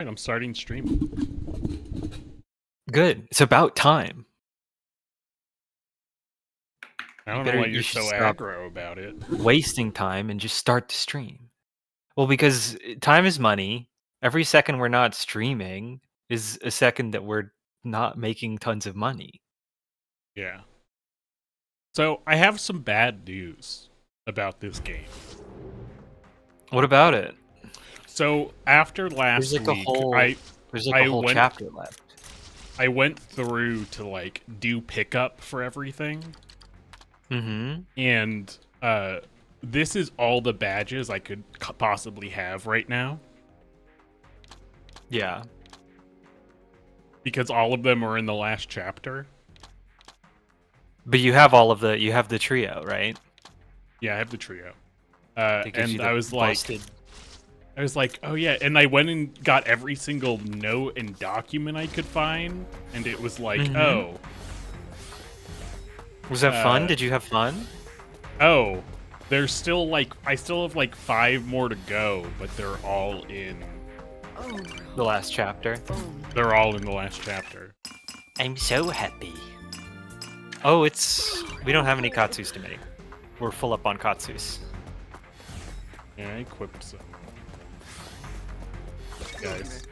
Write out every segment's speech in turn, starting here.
I'm starting streaming. Good. It's about time. I don't know why you're so aggro about it. Wasting time and just start the stream. Well, because time is money. Every second we're not streaming is a second that we're not making tons of money. Yeah. So I have some bad news about this game. What about it? So after last week, there's a whole chapter left. I went through to like do pickup for everything. Mm-hmm. And this is all the badges I could possibly have right now. Yeah. Because all of them are in the last chapter. But you have you have the trio, right? Yeah, I have the trio. And I was like, oh yeah, and I went and got every single note and document I could find, and it was like, oh. Was that fun? Did you have fun? Oh, there's still like, I still have like 5 more to go, but they're all in the last chapter. They're all in the last chapter. I'm so happy. Oh, we don't have any katsus to make. We're full up on katsus. Yeah, I equipped some. Guys.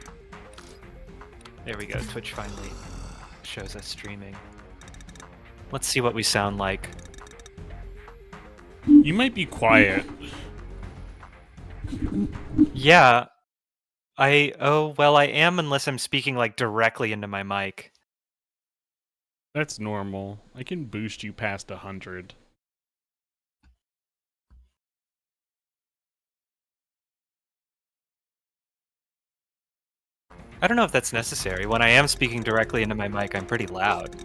There we go. Twitch finally shows us streaming. Let's see what we sound like. You might be quiet. Yeah. I am unless I'm speaking like directly into my mic. That's normal. I can boost you past 100. I don't know if that's necessary. When I am speaking directly into my mic, I'm pretty loud.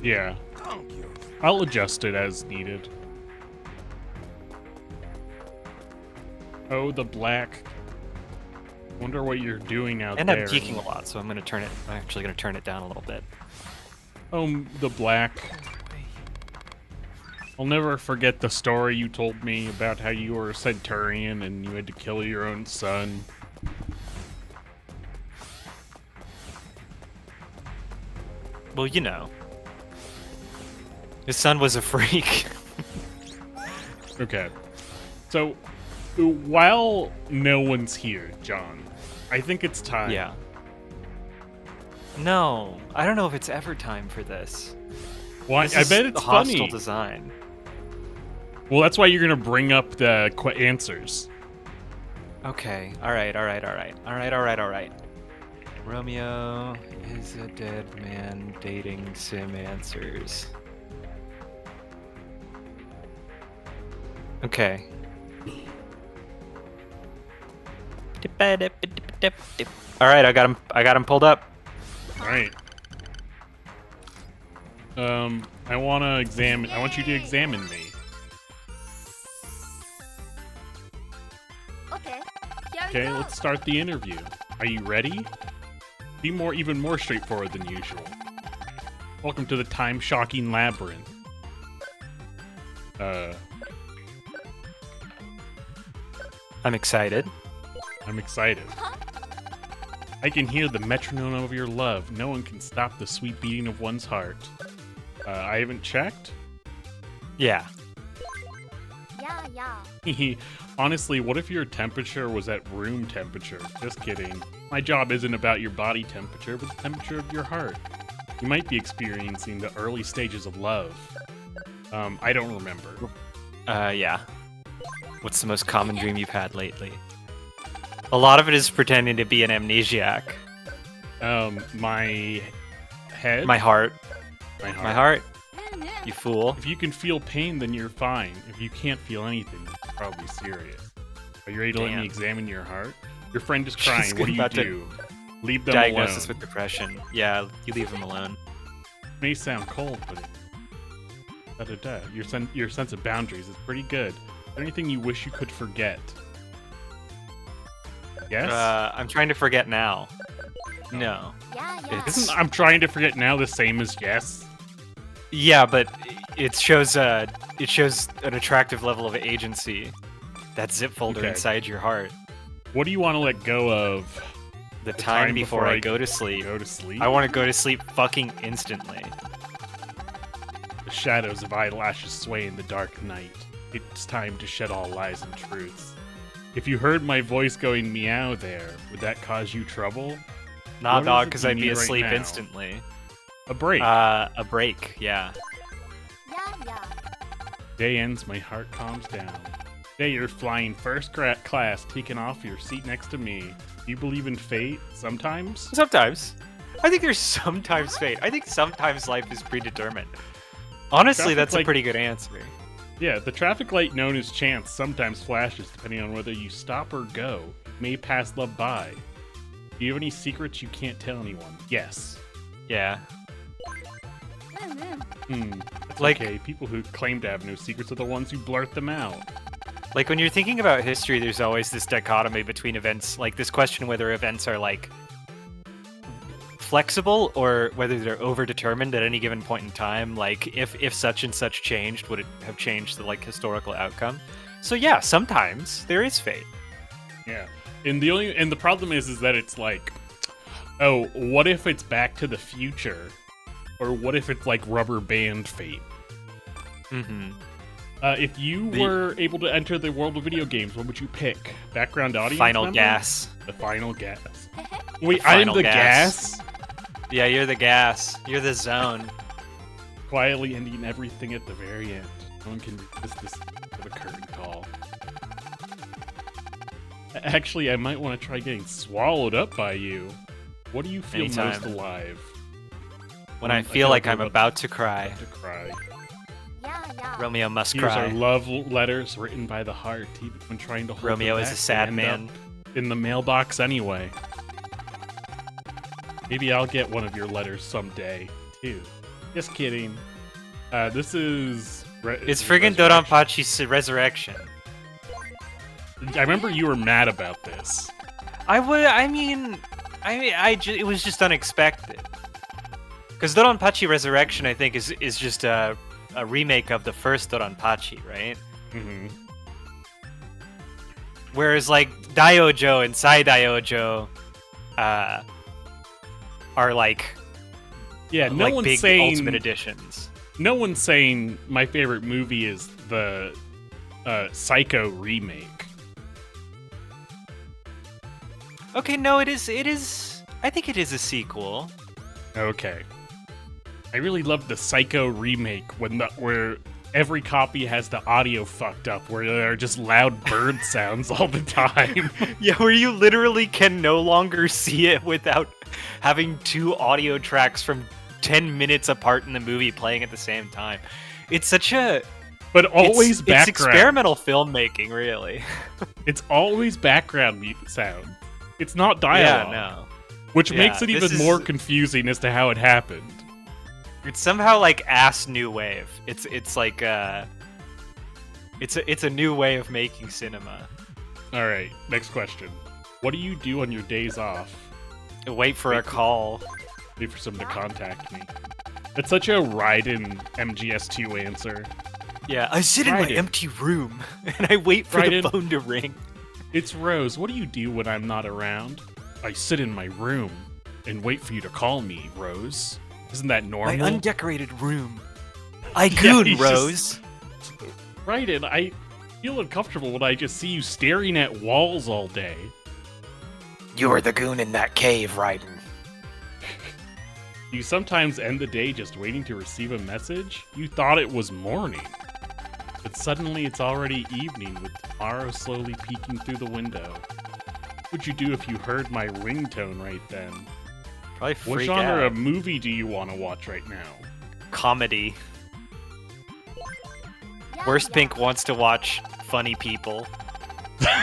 Yeah. I'll adjust it as needed. Oh, the black. Wonder what you're doing out there. And I'm peeking a lot, so I'm actually gonna turn it down a little bit. Oh, the black. I'll never forget the story you told me about how you were a centurion and you had to kill your own son. Well, you know. His son was a freak. Okay. So, while no one's here, John, I think it's time. Yeah. No, I don't know if it's ever time for this. Why? I bet it's funny. Hostile design. Well, that's why you're gonna bring up the answers. Okay. All right. Romeo is a dead man dating sim answers. Okay. All right, I got him pulled up. All right. I want you to examine me. Okay, let's start the interview. Are you ready? Be even more straightforward than usual. Welcome to the time-shocking labyrinth. I'm excited. I'm excited. I can hear the metronome of your love. No one can stop the sweet beating of one's heart. I haven't checked? Yeah. Yeah. Honestly, what if your temperature was at room temperature? Just kidding. My job isn't about your body temperature, but the temperature of your heart. You might be experiencing the early stages of love. I don't remember. Yeah. What's the most common dream you've had lately? A lot of it is pretending to be an amnesiac. My head? My heart. My heart. My heart? You fool. If you can feel pain, then you're fine. If you can't feel anything, it's probably serious. Are you ready to let me examine your heart? Your friend is crying. What do you do? Leave them alone. Diagnosis with depression. Yeah, you leave them alone. It may sound cold, but your sense of boundaries is pretty good. Is there anything you wish you could forget? Yes? I'm trying to forget now. No. Isn't I'm trying to forget now the same as yes? Yeah, but it shows an attractive level of agency. That zip folder inside your heart. What do you want to let go of? The time before I go to sleep. Go to sleep? I want to go to sleep fucking instantly. The shadows of eyelashes sway in the dark night. It's time to shed all lies and truths. If you heard my voice going meow there, would that cause you trouble? Nah, What is dog, it because you I'd be need right asleep now? instantly. A break. A break, yeah. Day ends, my heart calms down. Today you're flying first class, taking off your seat next to me. Do you believe in fate? Sometimes? Sometimes. I think there's sometimes fate. I think sometimes life is predetermined. Honestly, Traffic that's a light- pretty good answer. Yeah, the traffic light known as chance sometimes flashes depending on whether you stop or go. It may pass love by. Do you have any secrets you can't tell anyone? Yes. Yeah. That's Like- okay. People who claim to have no secrets are the ones who blurt them out. Like, when you're thinking about history, there's always this dichotomy between events, like this question whether events are, like, flexible or whether they're overdetermined at any given point in time. Like, if such and such changed, would it have changed the, like, historical outcome? So yeah, sometimes there is fate. Yeah. And the problem is that it's like, oh, what if it's Back to the Future? Or what if it's like Rubber Band Fate? Mm-hmm. If you were able to enter the world of video games, what would you pick? Background audience Final member? gas. The final gas. Wait, The I'm final the gas. gas? Yeah, you're the gas. You're the zone. Quietly ending everything at the very end. No one can resist this of a curtain call. Actually, I might want to try getting swallowed up by you. What do you feel most Anytime. alive? When I feel like I'm about to cry, About to cry. Romeo must Here's our cry. love letters written by the heart, even when trying to hold Romeo them is a back, sad they end man. up in the mailbox anyway. Maybe I'll get one of your letters someday, too. Just kidding. This is... It's friggin' Resurrection. Dodonpachi's resurrection. I remember you were mad about this. It was just unexpected. Because Dodonpachi Resurrection, I think, is just a remake of the first Dodonpachi, right? Mm-hmm. Whereas, like, Daiojo and Sai Daiojo are, like, Yeah, no like one's big saying... Ultimate Editions. No one's saying my favorite movie is the Psycho remake. Okay, no, it is... I think it is a sequel. Okay. I really love the Psycho remake where every copy has the audio fucked up, where there are just loud bird sounds all the time. Yeah, where you literally can no longer see it without having two audio tracks from 10 minutes apart in the movie playing at the same time. It's such a... But always it's background. experimental filmmaking, really. It's always background sound. It's not dialogue. Yeah, no. Which Yeah, makes it this even is- more confusing as to how it happened. It's somehow like ass new wave. It's like it's a new way of making cinema. Alright, next question. What do you do on your days off? Wait for a call. Wait for someone to contact me. It's such a Raiden MGS2 answer. Yeah, I sit in my Raiden. empty room and I wait for Raiden. the phone to ring. It's Rose. What do you do when I'm not around? I sit in my room and wait for you to call me, Rose. Isn't that normal? My undecorated room. I Yeah, goon, he's just- Rose. Raiden, I feel uncomfortable when I just see you staring at walls all day. You were the goon in that cave, Raiden. You sometimes end the day just waiting to receive a message? You thought it was morning. But suddenly it's already evening with tomorrow slowly peeking through the window. What would you do if you heard my ringtone right then? Probably What freak genre out. of movie do you want to watch right now? Comedy. Worst Pink wants to watch funny people.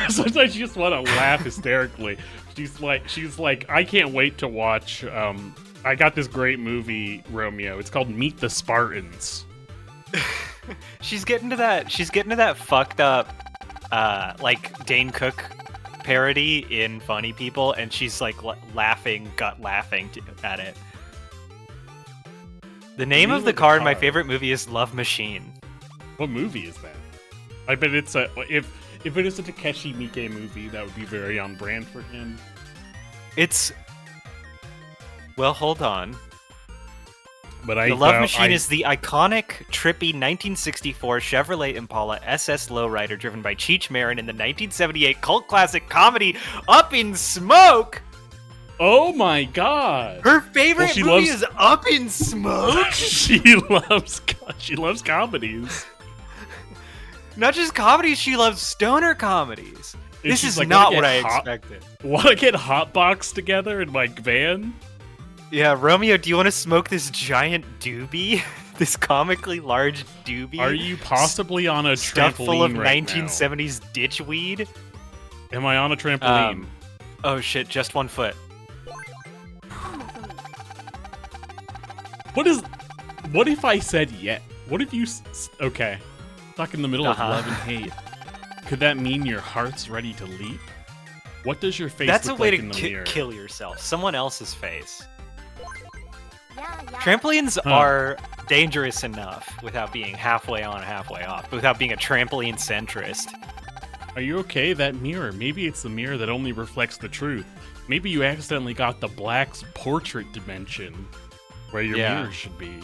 Sometimes you just want to laugh hysterically. She's like, I can't wait to watch. I got this great movie, Romeo. It's called Meet the Spartans. She's getting to that fucked up like Dane Cook parody in Funny People, and she's like laughing at it. The name of the car in my favorite movie is Love Machine. What movie is that? I bet it's If it is a Takeshi Miike movie, that would be very on brand for him. It's... Well, hold on. But The Love Machine is the iconic, trippy 1964 Chevrolet Impala SS Lowrider driven by Cheech Marin in the 1978 cult classic comedy Up in Smoke. Oh my god! Her favorite movie is Up in Smoke. She loves comedies. Not just comedies, she loves stoner comedies. And this is like, not what I expected. Want to get hotbox together in my van? Yeah, Romeo, do you want to smoke this giant doobie? This comically large doobie? Are you possibly on a stuffed trampoline full of right 1970s ditchweed? Am I on a trampoline? Oh shit, just 1 foot. What if I said yeah? What if you... Okay. Stuck in the middle of love and hate. Could that mean your heart's ready to leap? What does your face That's look a way like in the to mirror? kill yourself. Someone else's face. Trampolines are dangerous enough without being halfway on, halfway off, without being a trampoline centrist. Are you okay? That mirror. Maybe it's the mirror that only reflects the truth. Maybe you accidentally got the black's portrait dimension, where your mirror should be.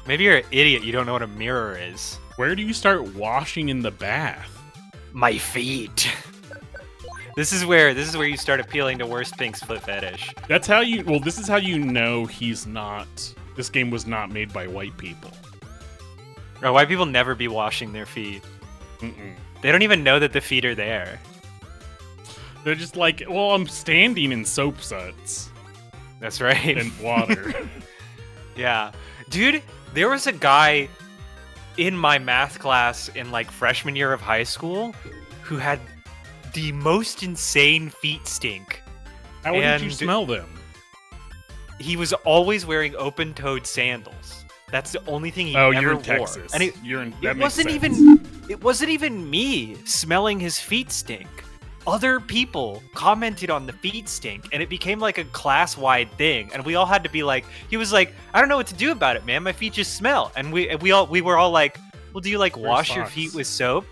Maybe you're an idiot. You don't know what a mirror is. Where do you start washing in the bath? My feet. This is where you start appealing to Worst Pink's foot fetish. That's how you. Well, this is how you know he's not. This game was not made by white people. Or white people never be washing their feet. Mm-mm. They don't even know that the feet are there. They're just like, well, I'm standing in soap suds. That's right. And water. Yeah. Dude, there was a guy in my math class in like freshman year of high school who had the most insane feet stink. How did you smell them? He was always wearing open-toed sandals. That's the only thing he ever wore. You're in Texas. And it wasn't even me smelling his feet stink. Other people commented on the feet stink, and it became like a class-wide thing. And we all had to be like, he was like, I don't know what to do about it, man. My feet just smell. And we were all like, well, do you like wash your feet with soap?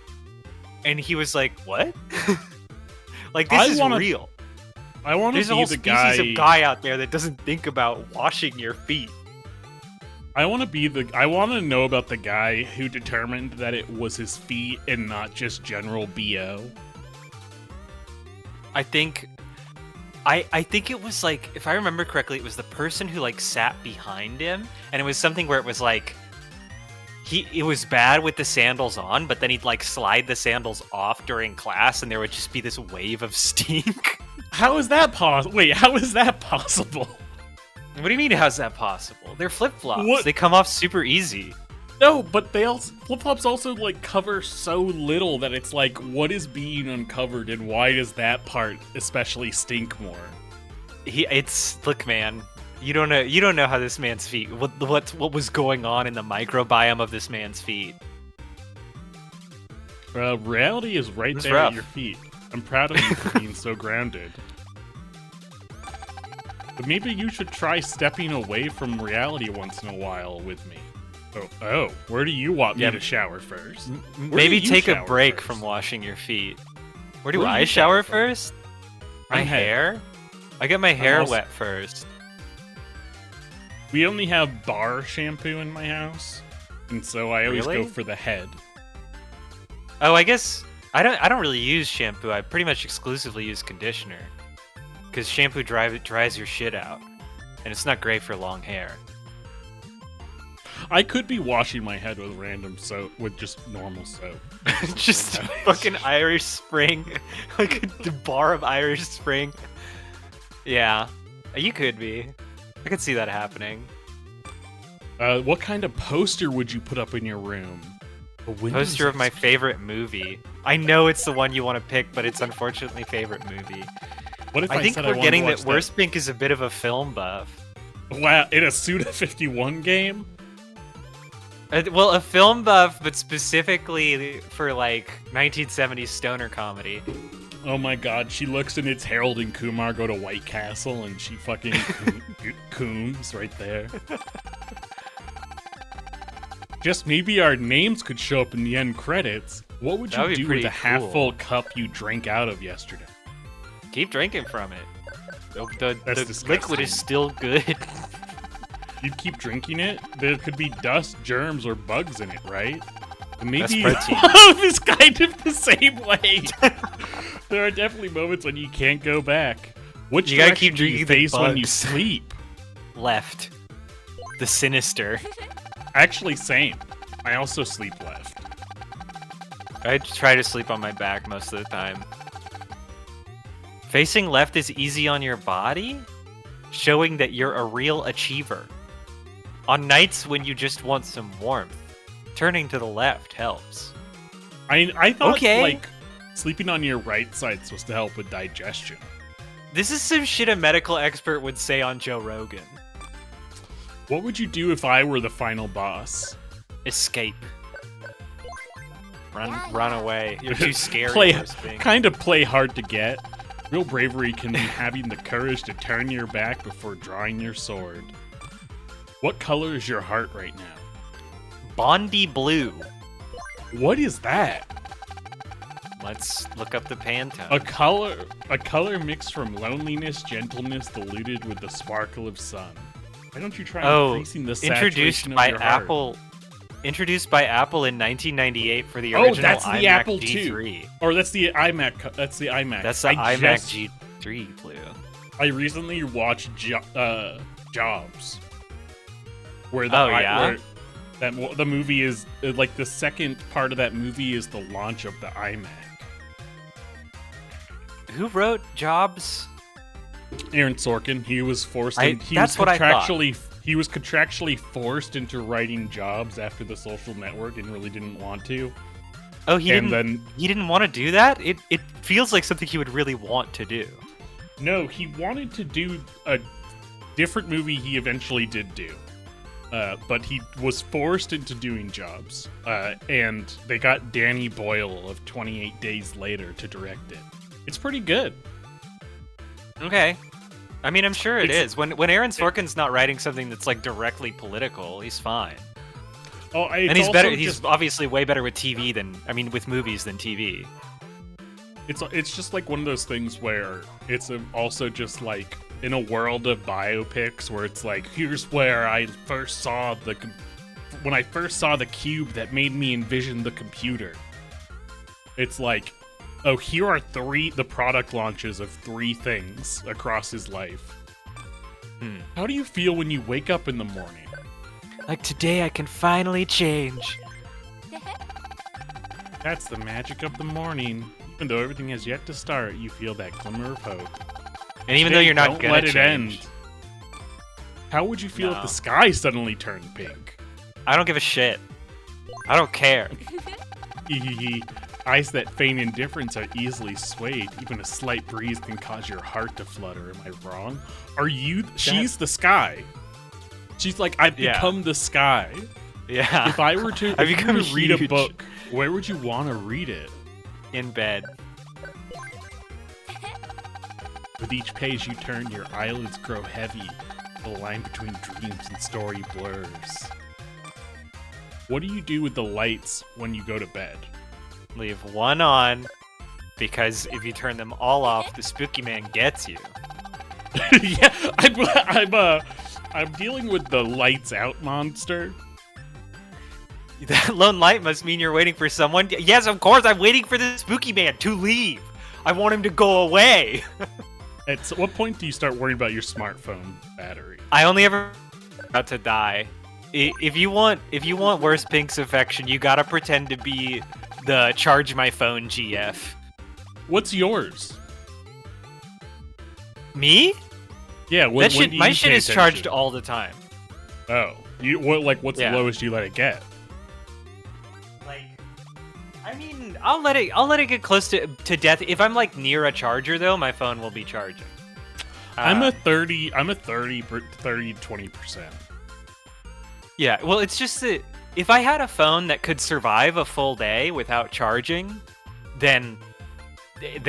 And he was like, what? Like, this is real. I want to There's a whole species of guy out there that doesn't think about washing your feet. I want to know about the guy who determined that it was his feet and not just general BO. I think it was like, if I remember correctly, it was the person who like sat behind him, and it was something where it was like it was bad with the sandals on, but then he'd like slide the sandals off during class, and there would just be this wave of stink. How is that possible? Wait, how is that possible? What do you mean, how's that possible? They're flip-flops. What? They come off super easy. No, but flip-flops also like cover so little that it's like, what is being uncovered and why does that part especially stink more? Look, man, you don't know how this man's feet. What was going on in the microbiome of this man's feet? Reality is right there at your feet. I'm proud of you for being so grounded. But maybe you should try stepping away from reality once in a while with me. Oh, where do you want me to shower first? Maybe take a break from washing your feet. Where do I shower first? My hair? I get my hair wet first. We only have bar shampoo in my house, and so I always go for the head. Oh, I guess I don't really use shampoo. I pretty much exclusively use conditioner. Because shampoo dries your shit out. And it's not great for long hair. I could be washing my head with random soap, with just normal soap. Just fucking Irish Spring. Like a bar of Irish Spring. Yeah, you could be. I could see that happening. What kind of poster would you put up in your room? Poster of my favorite movie. I know it's the one you want to pick, but it's unfortunately favorite movie. What if I think said we're getting that Worst Pink is a bit of a film buff. Wow, in a Suda 51 game? Well, a film buff, but specifically for like 1970s stoner comedy. Oh my god, she looks and it's Harold and Kumar go to White Castle and she fucking cooms right there. Just maybe our names could show up in the end credits. What would That would you be do with pretty a half-full cool. cup you drank out of yesterday? Keep drinking from it. The That's liquid disgusting. is still good. You'd keep drinking it? There could be dust, germs, or bugs in it, right? And maybe That's protein. love is kind of the same way. There are definitely moments when you can't go back. Which You gotta direction keep do you drinking the face when you bugs. sleep? Left. The sinister. Actually, same. I also sleep left. I try to sleep on my back most of the time. Facing left is easy on your body, showing that you're a real achiever. On nights when you just want some warmth, turning to the left helps. I thought Okay. like sleeping on your right side supposed to help with digestion. This is some shit a medical expert would say on Joe Rogan. What would you do if I were the final boss? Escape. Run away. You're too scary. Play, for this thing. kind of play hard to get. Real bravery can be having the courage to turn your back before drawing your sword. What color is your heart right now? Bondi blue. What is that? Let's look up the Pantone. A color mixed from loneliness, gentleness, diluted with the sparkle of sun. Why don't you try increasing the introduced saturation by of your heart? Apple. Introduced by Apple in 1998 for the Oh, original that's the iMac Apple G3. Or that's the iMac. That's the iMac. That's the I iMac just- G3 blue. I recently watched Jobs, where Oh, yeah? where the movie is like the second part of that movie is the launch of the iMac. Who wrote Jobs? Aaron Sorkin, he was forced. That's what I thought. He was contractually forced into writing Jobs after The Social Network and really didn't want to. Oh, he And didn't want to do that? It feels like something he would really want to do. No, he wanted to do a different movie. He eventually did do. But he was forced into doing Jobs, and they got Danny Boyle of 28 Days Later to direct it. It's pretty good. Okay. I mean, I'm sure it It's- is. When Aaron Sorkin's not writing something that's like directly political, he's fine. Oh, And he's better. He's obviously way better with TV with movies than TV. It's just like one of those things where it's also just like in a world of biopics where it's like, here's where I first saw when I first saw the cube that made me envision the computer. It's like, oh, here are the product launches of 3 things across his life. How do you feel when you wake up in the morning? Like, today I can finally change. That's the magic of the morning. Even though everything has yet to start, you feel that glimmer of hope. And even though you're not Don't gonna let it change, end. How would you feel if No. the sky suddenly turned pink? I don't give a shit. I don't care. Hehehe. Eyes that feign indifference are easily swayed. Even a slight breeze can cause your heart to flutter. Am I wrong? Are you? She's the sky. She's like, I've Yeah. become the sky. Yeah. If I were to, I've if you become were to read a huge. book, where would you want to read it? In bed. With each page you turn, your eyelids grow heavy. The line between dreams and story blurs. What do you do with the lights when you go to bed? Leave one on, because if you turn them all off, the spooky man gets you. Yeah, I'm dealing with the lights out monster. That lone light must mean you're waiting for someone. Yes, of course, I'm waiting for the spooky man to leave. I want him to go away. At what point do you start worrying about your smartphone battery? I only ever about to die. If you want worse Pink's affection, you gotta pretend to be the charge my phone GF. What's yours? Me? Yeah, That when shit, do my you shit pay is charged attention? all the time. Oh, what's Yeah. the lowest you let it get? Like, I mean, I'll let it get close to death. If I'm like near a charger though, my phone will be charging. I'm a 20%. Yeah, well, it's just that if I had a phone that could survive a full day without charging, then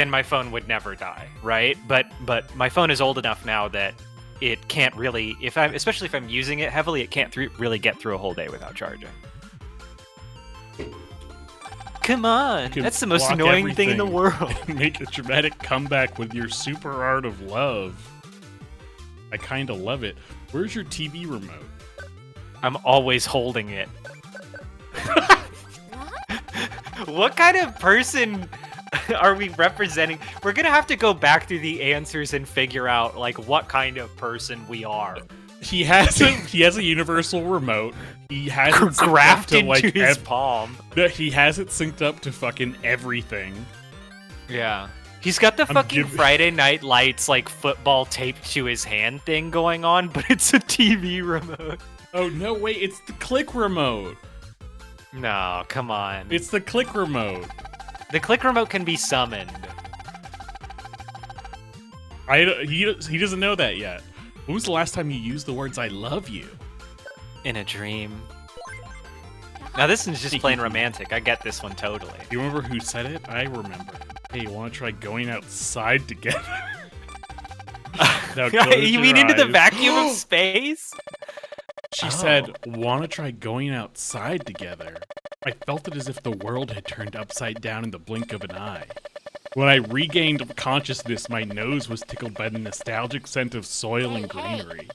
my phone would never die, right? But my phone is old enough now that it can't really, especially if I'm using it heavily, it can't really get through a whole day without charging. come on. can That's the most block annoying thing in the everything. world. Make a dramatic comeback with your super art of love. I kind of love it. Where's your TV remote? I'm always holding it. What kind of person are we representing? We're gonna have to go back through the answers and figure out like what kind of person we are. He has a universal remote. He has it synced up Grafted to like to his palm. he has it synced up to fucking everything. Yeah. He's got the fucking Friday Night Lights like football taped to his hand thing going on, but it's a TV remote. Oh no, wait, it's the click remote. No, come on. It's the click remote. The click remote can be summoned. He doesn't know that yet. When was the last time you used the words "I love you"? In a dream. Now this one's just plain romantic. I get this one totally. You remember who said it? I remember. Hey, you want to try going outside together? Now You mean into the vacuum of space? She said, "Want to try going outside together?" I felt it as if the world had turned upside down in the blink of an eye. When I regained consciousness, my nose was tickled by the nostalgic scent of soil and greenery.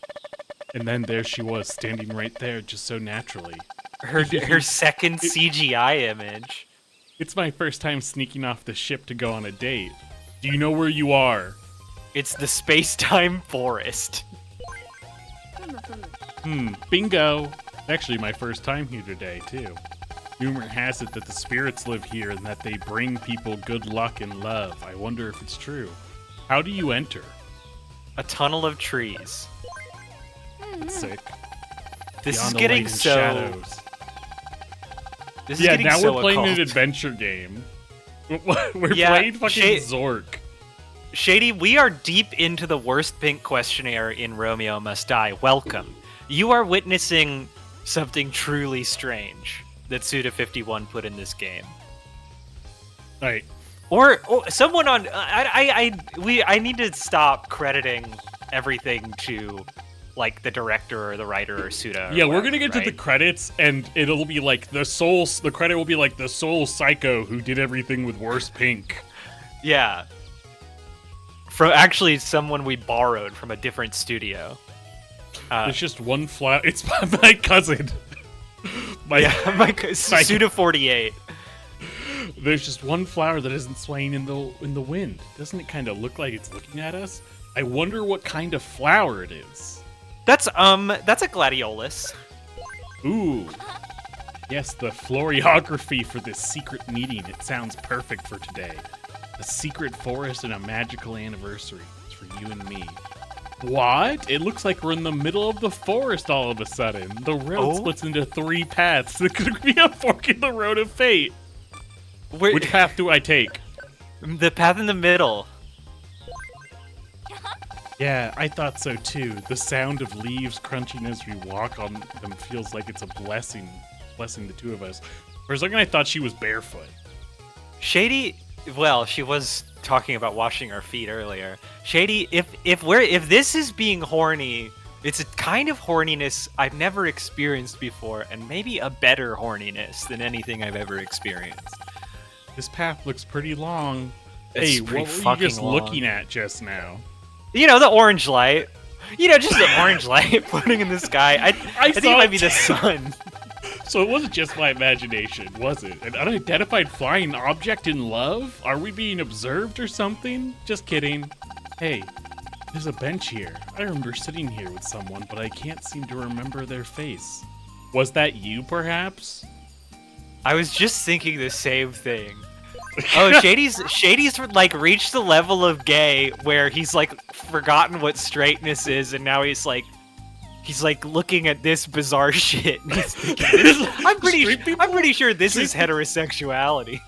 And then there she was, standing right there, just so naturally. Her second CGI image. It's my first time sneaking off the ship to go on a date. Do you know where you are? It's the space-time forest. Bingo! Actually, my first time here today, too. Rumor has it that the spirits live here and that they bring people good luck and love. I wonder if it's true. How do you enter? A tunnel of trees. That's sick. This Beyond is the getting light and so... shadows. This is Yeah, getting now so we're playing occult. an adventure game. We're Yeah, playing fucking Zork. Shady, we are deep into the worst pink questionnaire in Romeo Must Die. Welcome. You are witnessing something truly strange that Suda51 put in this game. Right. Or someone on... I need to stop crediting everything to, like, the director or the writer or Suda. Yeah, we're gonna get to the credits, and it'll be like the credit will be like the sole psycho who did everything with worst pink. Yeah. From actually someone we borrowed from a different studio. There's just one flower. It's my cousin. my Suda48. There's just one flower that isn't swaying in the wind. Doesn't it kind of look like it's looking at us? I wonder what kind of flower it is. That's a gladiolus. Ooh. Yes, the florography for this secret meeting. It sounds perfect for today. A secret forest and a magical anniversary. It's for you and me. What? It looks like we're in the middle of the forest all of a sudden. The road splits into 3 paths. It could be a fork in the road of fate. Which path do I take? The path in the middle. Yeah, I thought so too. The sound of leaves crunching as we walk on them feels like it's a blessing the two of us. For a second I thought she was barefoot. Shady, well, she was talking about washing our feet earlier. Shady, if this is being horny, it's a kind of horniness I've never experienced before, and maybe a better horniness than anything I've ever experienced. This path looks pretty long. It's hey, what were you just looking at just now? You know, the orange light. You know, just the orange light floating in the sky. I think it might be the sun. So it wasn't just my imagination, was it? An unidentified flying object in love? Are we being observed or something? Just kidding. Hey, there's a bench here. I remember sitting here with someone, but I can't seem to remember their face. Was that you, perhaps? I was just thinking the same thing. Oh, Shady's like reached the level of gay where he's like forgotten what straightness is, and now he's like looking at this bizarre shit. And he's thinking, I'm pretty sure this is heterosexuality.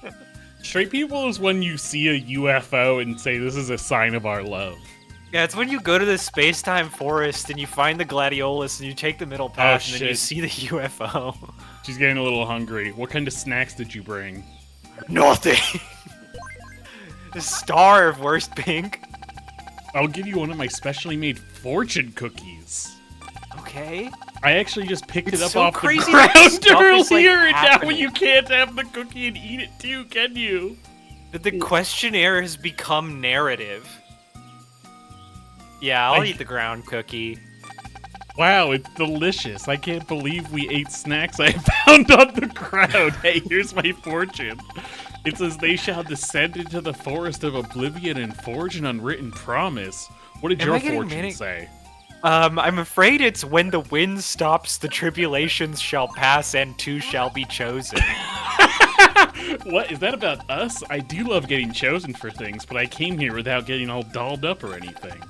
Straight people is when you see a UFO and say this is a sign of our love. Yeah, it's when you go to the space-time forest and you find the gladiolus and you take the middle path and then you see the UFO. She's getting a little hungry. What kind of snacks did you bring? Nothing. The star of worst pink. I'll give you one of my specially made fortune cookies. Okay. I actually just picked It's it up so off crazy the that ground stuff is, like, earlier, and now happening. you can't have the cookie and eat it too, can you? The questionnaire has become narrative. Yeah, I'll eat the ground cookie. Wow, it's delicious. I can't believe we ate snacks I found on the ground. Hey, here's my fortune. It says they shall descend into the forest of oblivion and forge an unwritten promise. What did Am your I getting fortune manic? say? I'm afraid it's when the wind stops, the tribulations shall pass, and two shall be chosen. What, is that about us? I do love getting chosen for things, but I came here without getting all dolled up or anything.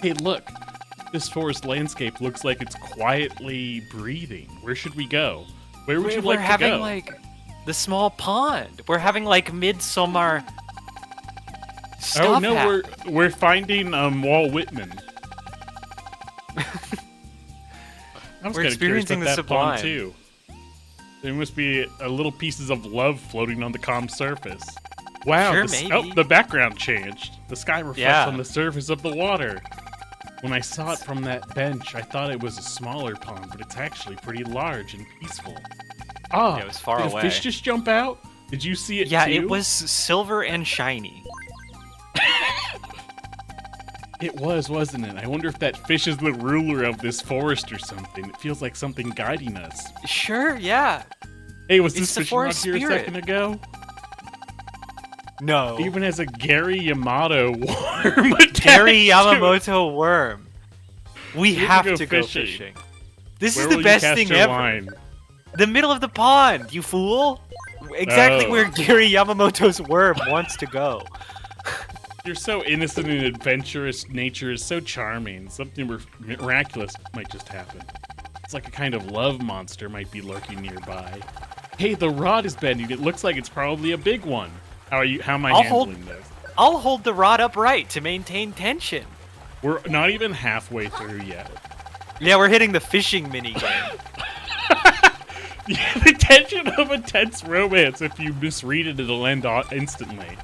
Hey, look. This forest landscape looks like it's quietly breathing. Where should we go? Where would you like to go? We're having, like, the small pond. We're having, like, midsummer stuff. Oh no, we're finding Walt Whitman. I was We're kind of curious experiencing about the that pond sublime. too. There must be little pieces of love floating on the calm surface. Wow, Sure, the, maybe. the background changed. The sky reflects Yeah. on the surface of the water. When I saw it from that bench, I thought it was a smaller pond, but it's actually pretty large and peaceful. Ah, Yeah, it was far did away. a fish just jump out? Did you see it Yeah, too? it was silver and shiny. It was, wasn't it? I wonder if that fish is the ruler of this forest or something. It feels like something guiding us. Sure, yeah. Hey, was It's this the fish not forest here a spirit. second ago? No. It even has a Gary Yamato worm attached Gary to it. Yamamoto worm. We Where'd have you go to go fishing? fishing. This Where is will the you best cast thing your ever. line? The middle of the pond, you fool. Exactly Oh. where Gary Yamamoto's worm wants to go. You're so innocent and adventurous. Nature is so charming. Something miraculous might just happen. It's like a kind of love monster might be lurking nearby. Hey, the rod is bending. It looks like it's probably a big one. How am I I'll hold- handling this? I'll hold the rod upright to maintain tension. We're not even halfway through yet. Yeah, we're hitting the fishing minigame. The tension of a tense romance. If you misread it, it'll end instantly.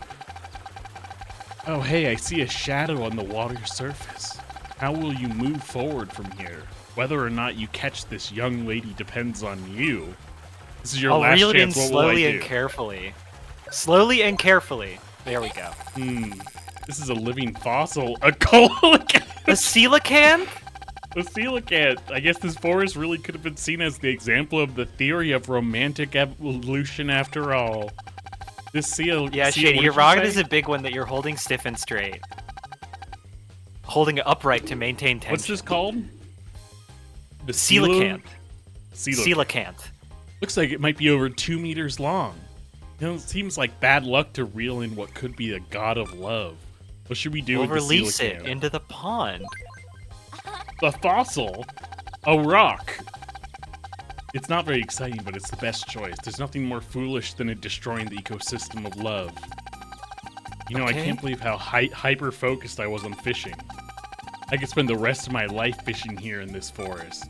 Oh, hey, I see a shadow on the water surface. How will you move forward from here? Whether or not you catch this young lady depends on you. This is your I'll last reel it in chance. What will I slowly do? and carefully. Slowly and carefully. There we go. This is a living fossil. A coelacanth. A coelacanth? A coelacanth. I guess this forest really could have been seen as the example of the theory of romantic evolution after all. This seal. Yeah, Shady, your rod is a big one that you're holding stiff and straight. Holding it upright to maintain tension. What's this called? The Coelacanth. Coelacanth. Coelacanth. Looks like it might be over 2 meters long. You know, it seems like bad luck to reel in what could be a god of love. What should we do We'll with the release it coelacanth? into the pond. The fossil? A rock. It's not very exciting, but it's the best choice. There's nothing more foolish than it destroying the ecosystem of love. You know, Okay. I can't believe how hyper-focused I was on fishing. I could spend the rest of my life fishing here in this forest.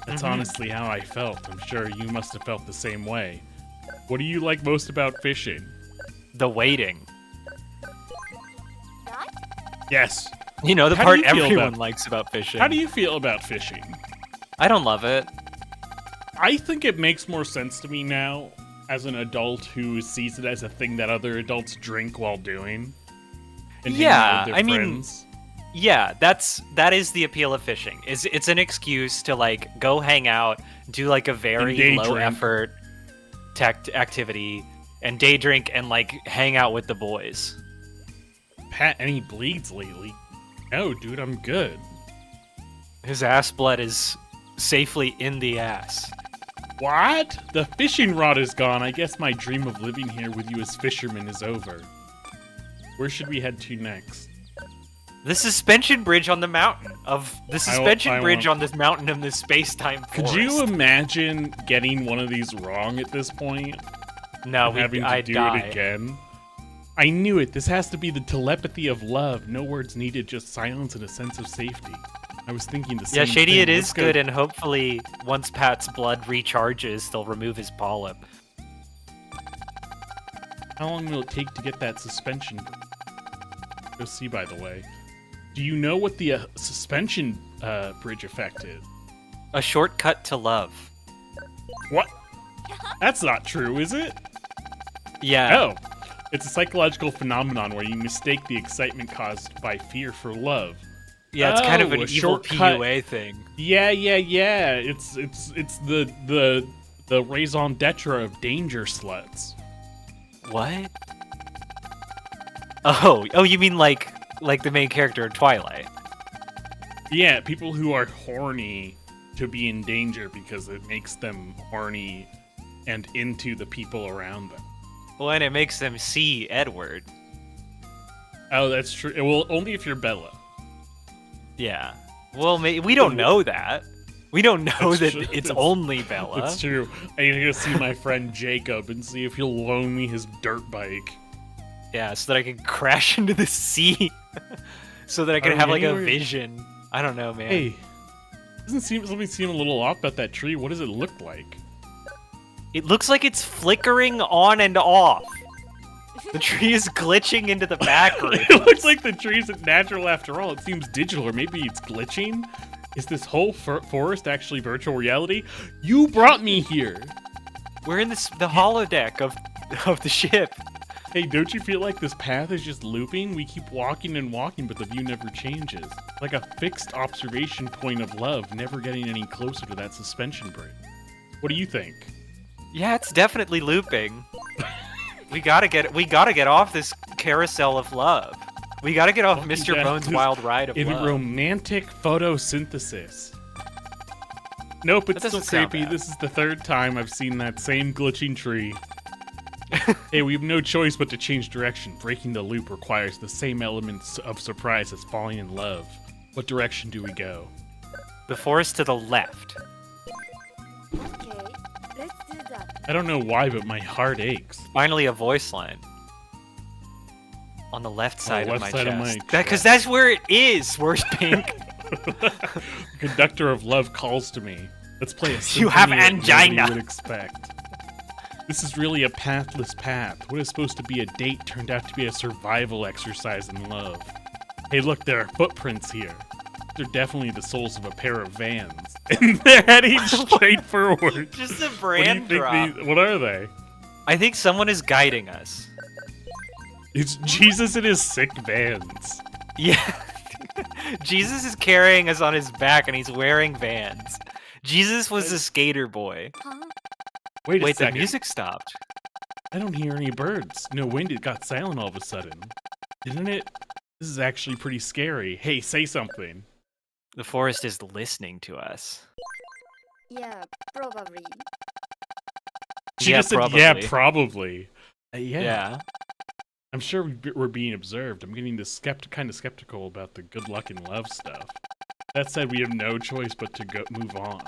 That's honestly how I felt. I'm sure you must have felt the same way. What do you like most about fishing? The waiting. Yes. You know, the How do part you feel everyone about- likes about fishing. How do you feel about fishing? I don't love it. I think it makes more sense to me now as an adult who sees it as a thing that other adults drink while doing. And hang out Yeah, with their I mean, friends. Yeah, that is the appeal of fishing. It's an excuse to like go hang out, do like a very day low drink. effort tech activity, and day drink and like hang out with the boys. Pat, any bleeds lately? No, dude, I'm good. His ass blood is safely in the ass. What? The fishing rod is gone. I guess my dream of living here with you as fishermen is over. Where should we head to next? The suspension bridge on the mountain I bridge want- on this mountain of this space-time Could forest. you imagine getting one of these wrong at this point? No, And having to I'd do die. it again? I knew it. This has to be the telepathy of love. No words needed, just silence and a sense of safety. I was thinking the same Yeah, thing. Shady, it Let's is go. good, and hopefully once Pat's blood recharges, they'll remove his polyp. How long will it take to get that suspension? Go see, by the way. Do you know what the suspension bridge effect is? A shortcut to love. What? That's not true, is it? Yeah. Oh. It's a psychological phenomenon where you mistake the excitement caused by fear for love. Yeah, it's kind of an a evil shortcut. PUA thing. Yeah. It's the raison d'etre of danger sluts. What? Oh, you mean like the main character in Twilight? Yeah, people who are horny to be in danger because it makes them horny and into the people around them. Well, and it makes them see Edward. Oh, that's true. Well, only if you're Bella. Yeah. Well, we don't know that. We don't know That's that true. it's That's- only Bella. That's true. I need to go see my friend Jacob and see if he'll loan me his dirt bike. Yeah, so that I can crash into the sea. So that I can Are have we like a anywhere- vision. I don't know, man. Hey, something seem a little off about that tree. What does it look like? It looks like it's flickering on and off. The tree is glitching into the background. It looks like the tree isn't natural after all. It seems digital, or maybe it's glitching. Is this whole forest actually virtual reality? You brought me here. We're in the holodeck of the ship. Hey, don't you feel like this path is just looping? We keep walking and walking, but the view never changes. Like a fixed observation point of love, never getting any closer to that suspension bridge. What do you think? Yeah, it's definitely looping. We gotta get off this carousel of love. We gotta get off Walking Mr. down Bones' this wild ride of In love. romantic photosynthesis. Nope, it's That still doesn't sound creepy. bad. This is the third time I've seen that same glitching tree. Hey, we have no choice but to change direction. Breaking the loop requires the same elements of surprise as falling in love. What direction do we go? The forest to the left. Okay, let's do that. I don't know why, but my heart aches. Finally, a voice line. On the left side, left of, my side of chest. my Because chest. that's where it is. Where's Pink? The conductor of love calls to me. Let's play a You have symphony that nobody angina. would expect. This is really a pathless path. What is supposed to be a date turned out to be a survival exercise in love. Hey, look, there are footprints here. They're definitely the soles of a pair of vans. And they're heading straight forward. Just a What do you brand think drop. what are they? I think someone is guiding us. It's Jesus in his sick vans. Yeah. Jesus is carrying us on his back and he's wearing Vans. Jesus was a skater boy. Huh? Wait a Wait, the second. music stopped. I don't hear any birds. No wind, it got silent all of a sudden. Didn't it? This is actually pretty scary. Hey, say something. The forest is listening to us. Yeah, probably. She Yeah, just said, yeah, probably. Yeah. Yeah. I'm sure we're being observed. I'm getting kind of skeptical about the good luck and love stuff. That said, we have no choice but to move on.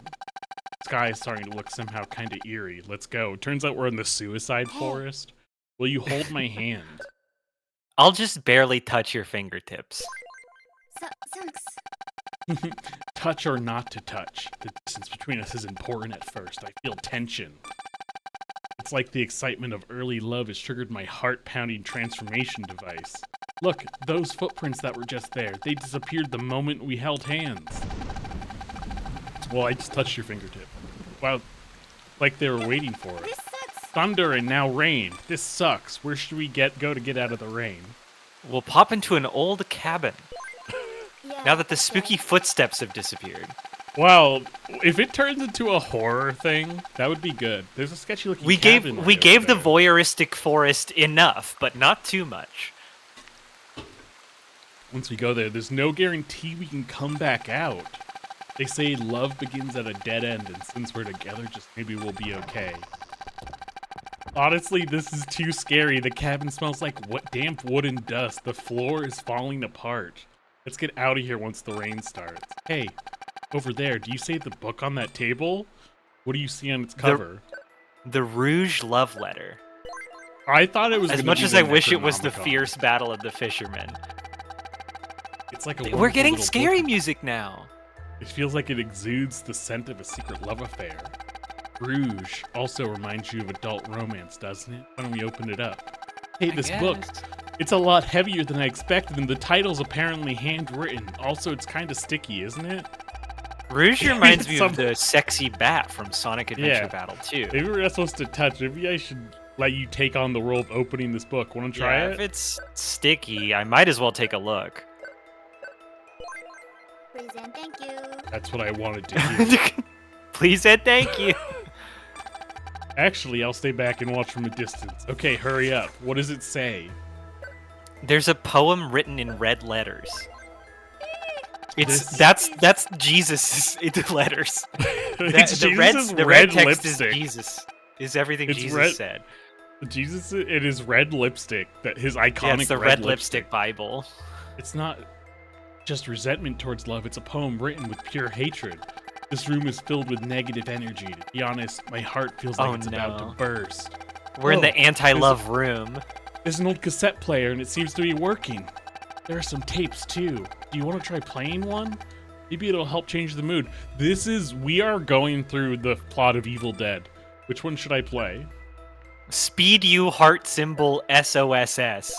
Sky is starting to look somehow kind of eerie. Let's go. Turns out we're in the suicide forest. Will you hold my hand? I'll just barely touch your fingertips. Thanks. Touch or not to touch. The distance between us is important at first. I feel tension. It's like the excitement of early love has triggered my heart-pounding transformation device. Look, those footprints that were just there, they disappeared the moment we held hands. Well, I just touched your fingertip. Wow, like they were waiting for it. This sucks. Thunder and now rain. This sucks. Where should we go to get out of the rain? We'll pop into an old cabin. Yeah, Now that the okay. spooky footsteps have disappeared. Wow, if it turns into a horror thing, that would be good. There's a sketchy looking We cabin gave right the over there. voyeuristic forest enough, but not too much. Once we go there, there's no guarantee we can come back out. They say love begins at a dead end, and since we're together, just maybe we'll be okay. Honestly, this is too scary. The cabin smells like damp wood and dust. The floor is falling apart. Let's get out of here once the rain starts. Hey, over there, do you say the book on that table? What do you see on its cover? The Rouge Love Letter. I thought it was As gonna much be as the I wish it was the Necronomicon. fierce battle of the fishermen. It's like a We're wonderful getting little scary book. music now. It feels like it exudes the scent of a secret love affair. Rouge also reminds you of adult romance, doesn't it? Why don't we open it up? Hey, I this book, guess. it's a lot heavier than I expected, and the title's apparently handwritten. Also, it's kind of sticky, isn't it? Rouge reminds me Some- of the sexy bat from Sonic Adventure Yeah. Battle 2. Maybe we're not supposed to touch. Maybe I should let you take on the role of opening this book. Want to try Yeah, it? if it's sticky, I might as well take a look. Please and thank you. That's what I wanted to hear. Please and thank you. Actually, I'll stay back and watch from a distance. Okay, hurry up. What does it say? There's a poem written in red letters. This- That's Jesus' letters. It's the Jesus' red red text lipstick. is Jesus. Is everything It's Jesus red- said. Jesus, it is red lipstick. That his iconic Yeah, it's the red lipstick Bible. It's not just resentment towards love. It's a poem written with pure hatred. This room is filled with negative energy. To be honest, my heart feels like Oh, it's about no. to burst. We're in Oh, the anti-love room. There's an old cassette player, and it seems to be working. There are some tapes too. Do you want to try playing one? Maybe it'll help change the mood. We are going through the plot of Evil Dead. Which one should I play? Speed you heart symbol SOSS.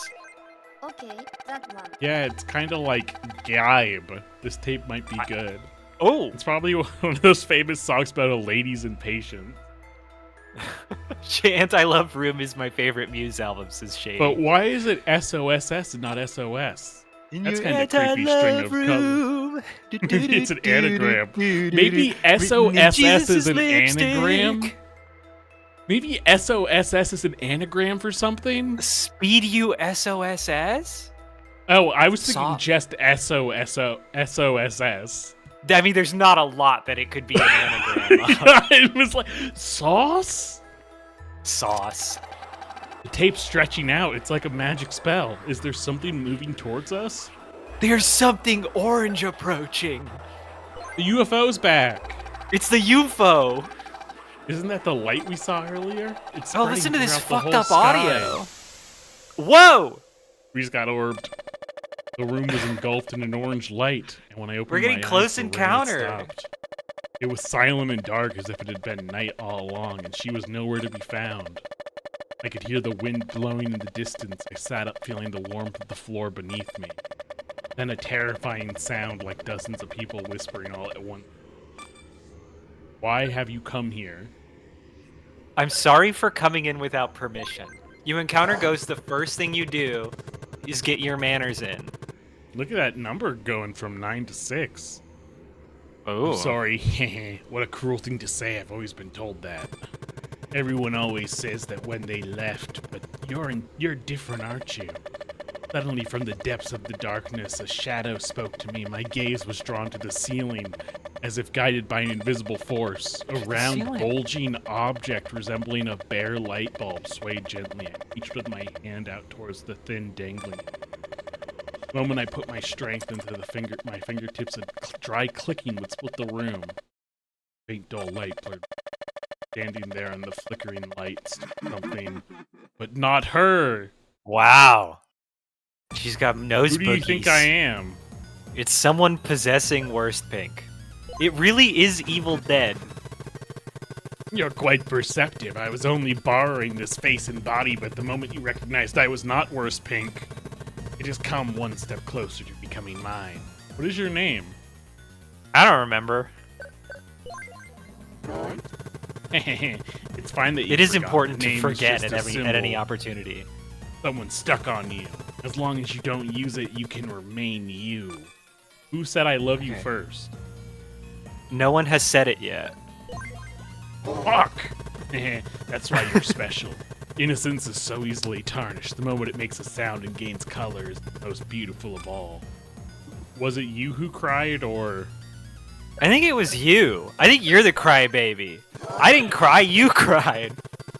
Okay, that one. Yeah, it's kind of like Gabe. This tape might be good. Oh, It's probably one of those famous songs about a lady's impatience. Anti-love room is my favorite Muse album, says Shady. But why is it SOSS and not SOS? That's kind of creepy string of colors. Maybe it's an anagram. Maybe SOSS is an anagram? Maybe SOSS is an anagram for something? Speed you SOSS? Oh, I was thinking Saw- just SOSS. I mean, there's not a lot that it could be an anagram of. It was like, sauce? Sauce. The tape's stretching out. It's like a magic spell. Is there something moving towards us? There's something orange approaching. The UFO's back. It's the UFO. Isn't that the light we saw earlier? It's Oh, listen to this spreading fucked throughout up the whole audio. sky. Whoa! We just got orbed. The room was engulfed in an orange light, and when I opened We're getting my close eyes, the rain encounter. stopped. It was silent and dark as if it had been night all along, and she was nowhere to be found. I could hear the wind blowing in the distance. I sat up feeling the warmth of the floor beneath me. Then a terrifying sound like dozens of people whispering all at once. Why have you come here? I'm sorry for coming in without permission. You encounter ghosts, the first thing you do is get your manners in. Look at that number going from 9 to 6. Oh. I'm sorry. What a cruel thing to say. I've always been told that. Everyone always says that when they left, but you're different, aren't you? Suddenly, from the depths of the darkness, a shadow spoke to me. My gaze was drawn to the ceiling, as if guided by an invisible force. A round, ceiling. bulging object resembling a bare light bulb swayed gently. I reached with my hand out towards the thin, dangling. The moment I put my strength into my fingertips, a dry clicking would split the room. Faint, dull light blurred. Standing there in the flickering lights, something, but not her. Wow. She's got nose Who do you think boogies. I am? It's someone possessing Worst Pink. It really is Evil Dead. You're quite perceptive. I was only borrowing this face and body, but the moment you recognized I was not Worst Pink, it has come one step closer to becoming mine. What is your name? I don't remember. It's fine that you It is forgot. important The to name is forget just at a any symbol. opportunity. Someone stuck on you. As long as you don't use it, you can remain you. Who said I love you Okay. first? No one has said it yet. Fuck! That's why you're special. Innocence is so easily tarnished. The moment it makes a sound and gains color is the most beautiful of all. Was it you who cried, or... I think it was you. I think you're the crybaby. I didn't cry, you cried.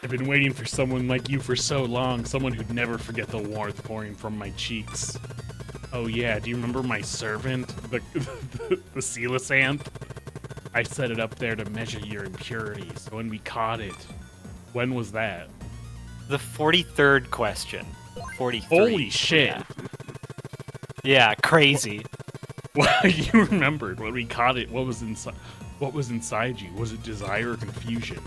I've been waiting for someone like you for so long, someone who'd never forget the warmth pouring from my cheeks. Oh yeah, do you remember my servant, the coelacanth? I set it up there to measure your impurities. So when we caught it, when was that? The 43rd question. 43. Holy shit! Yeah, yeah, crazy. Well, you remembered when we caught it. What was inside? What was inside you? Was it desire or confusion?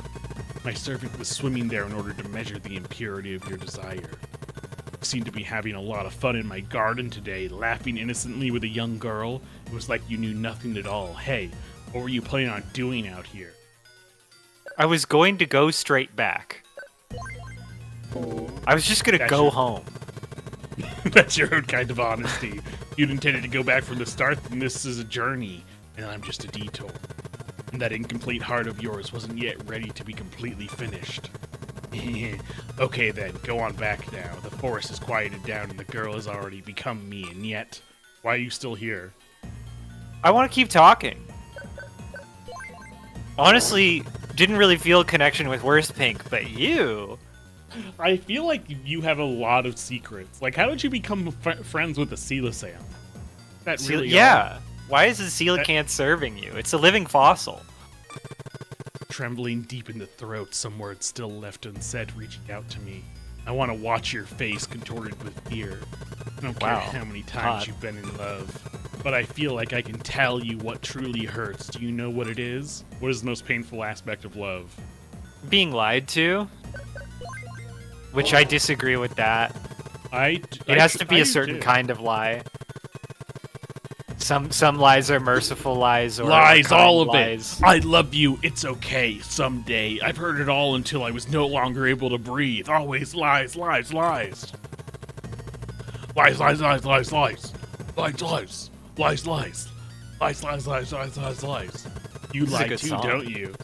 My servant was swimming there in order to measure the impurity of your desire. You seemed to be having a lot of fun in my garden today, laughing innocently with a young girl. It was like you knew nothing at all. Hey, What were you planning on doing out here? I was going to go straight back. I was just gonna That's go your- home. That's your own kind of honesty. You'd intended to go back from the start, and this is a journey, and I'm just a detour. And that incomplete heart of yours wasn't yet ready to be completely finished. Okay then, go on back now. The forest has quieted down and the girl has already become me, and yet, why are you still here? I want to keep talking. Honestly, didn't really feel a connection with Worst Pink, but you... I feel like you have a lot of secrets. Like, how did you become friends with the coelacanth? That really yeah. Why is the coelacanth serving you? It's a living fossil. Trembling deep in the throat, some words still left unsaid reaching out to me. I want to watch your face contorted with fear. I don't care Wow. how many times Hot. you've been in love, but I feel like I can tell you what truly hurts. Do you know what it is? What is the most painful aspect of love? Being lied to? Which I disagree with that. It has to be a certain kind of lie. Some lies are merciful lies or Lies, kind all of lies. it. I love you. It's okay. Someday. I've heard it all until I was no longer able to breathe. Always lies, lies, lies. Lies, lies, lies, lies, lies. Lies, lies. Lies, lies. Lies, lies, lies, lies, lies, lies. You This is a lie good too, song. don't you?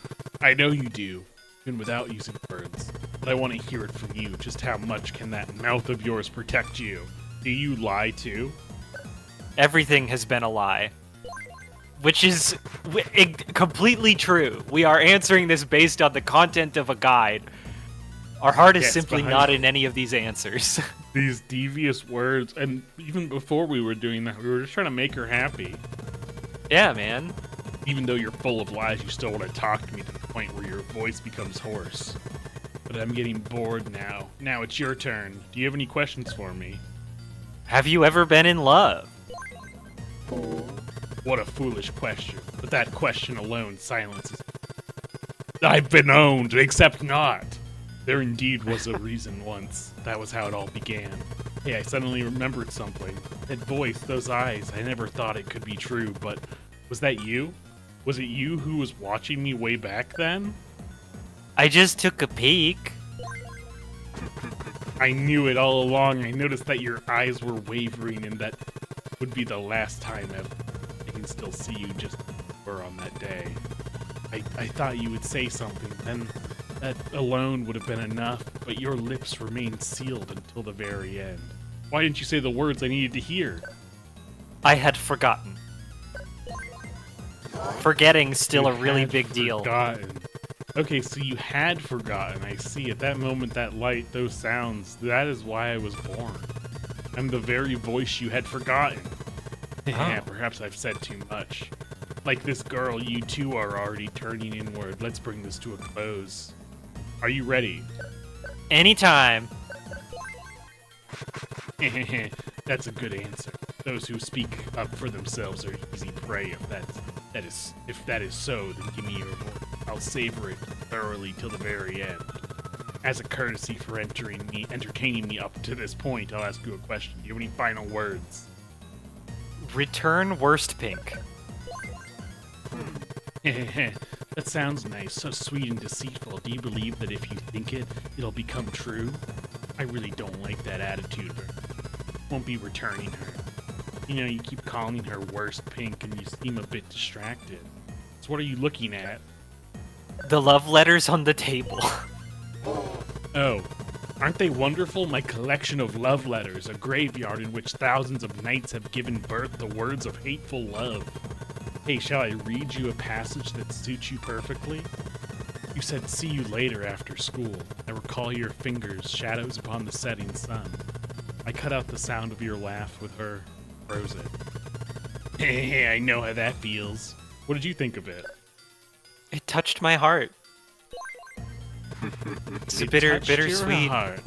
I know you do, even without using words. But I want to hear it from you. Just how much can that mouth of yours protect you? Do you lie too? Everything has been a lie. Which is completely true. We are answering this based on the content of a guide. Our heart is Yes, simply but not in any of these answers. These devious words, and even before we were doing that, we were just trying to make her happy. Yeah, man. Even though you're full of lies, you still want to talk to me to the point where your voice becomes hoarse. But I'm getting bored now. Now it's your turn. Do you have any questions for me? Have you ever been in love? What a foolish question. But that question alone silences. I've been owned, except not. There indeed was a reason once. That was how it all began. Hey, I suddenly remembered something. That voice, those eyes, I never thought it could be true, but was that you? Was it you who was watching me way back then? I just took a peek. I knew it all along. I noticed that your eyes were wavering, and that would be the last time ever. I can still see you just were on that day. I thought you would say something, then that alone would have been enough, but your lips remained sealed until the very end. Why didn't you say the words I needed to hear? I had forgotten. Forgetting's still You a really had big deal. forgotten. Okay, so you had forgotten. I see. At that moment, that light, those sounds, that is why I was born. I'm the very voice you had forgotten. Yeah, perhaps I've said too much. Like this girl, you two are already turning inward. Let's bring this to a close. Are you ready? Anytime. That's a good answer. Those who speak up for themselves are easy prey. If that is so, then give me your voice. I'll savor it thoroughly till the very end. As a courtesy for entertaining me up to this point, I'll ask you a question. Do you have any final words? Return Worst Pink. That sounds nice, so sweet and deceitful. Do you believe that if you think it, it'll become true? I really don't like that attitude, but won't be returning her. You know, you keep calling her Worst Pink and you seem a bit distracted. So what are you looking at? The love letters on the table. Oh, aren't they wonderful? My collection of love letters, a graveyard in which thousands of nights have given birth to words of hateful love. Hey, shall I read you a passage that suits you perfectly? You said, see you later after school. I recall your fingers, shadows upon the setting sun. I cut out the sound of your laugh with her, froze it. Hey, I know how that feels. What did you think of it? It touched my heart. It's It bitter, touched your bittersweet. heart.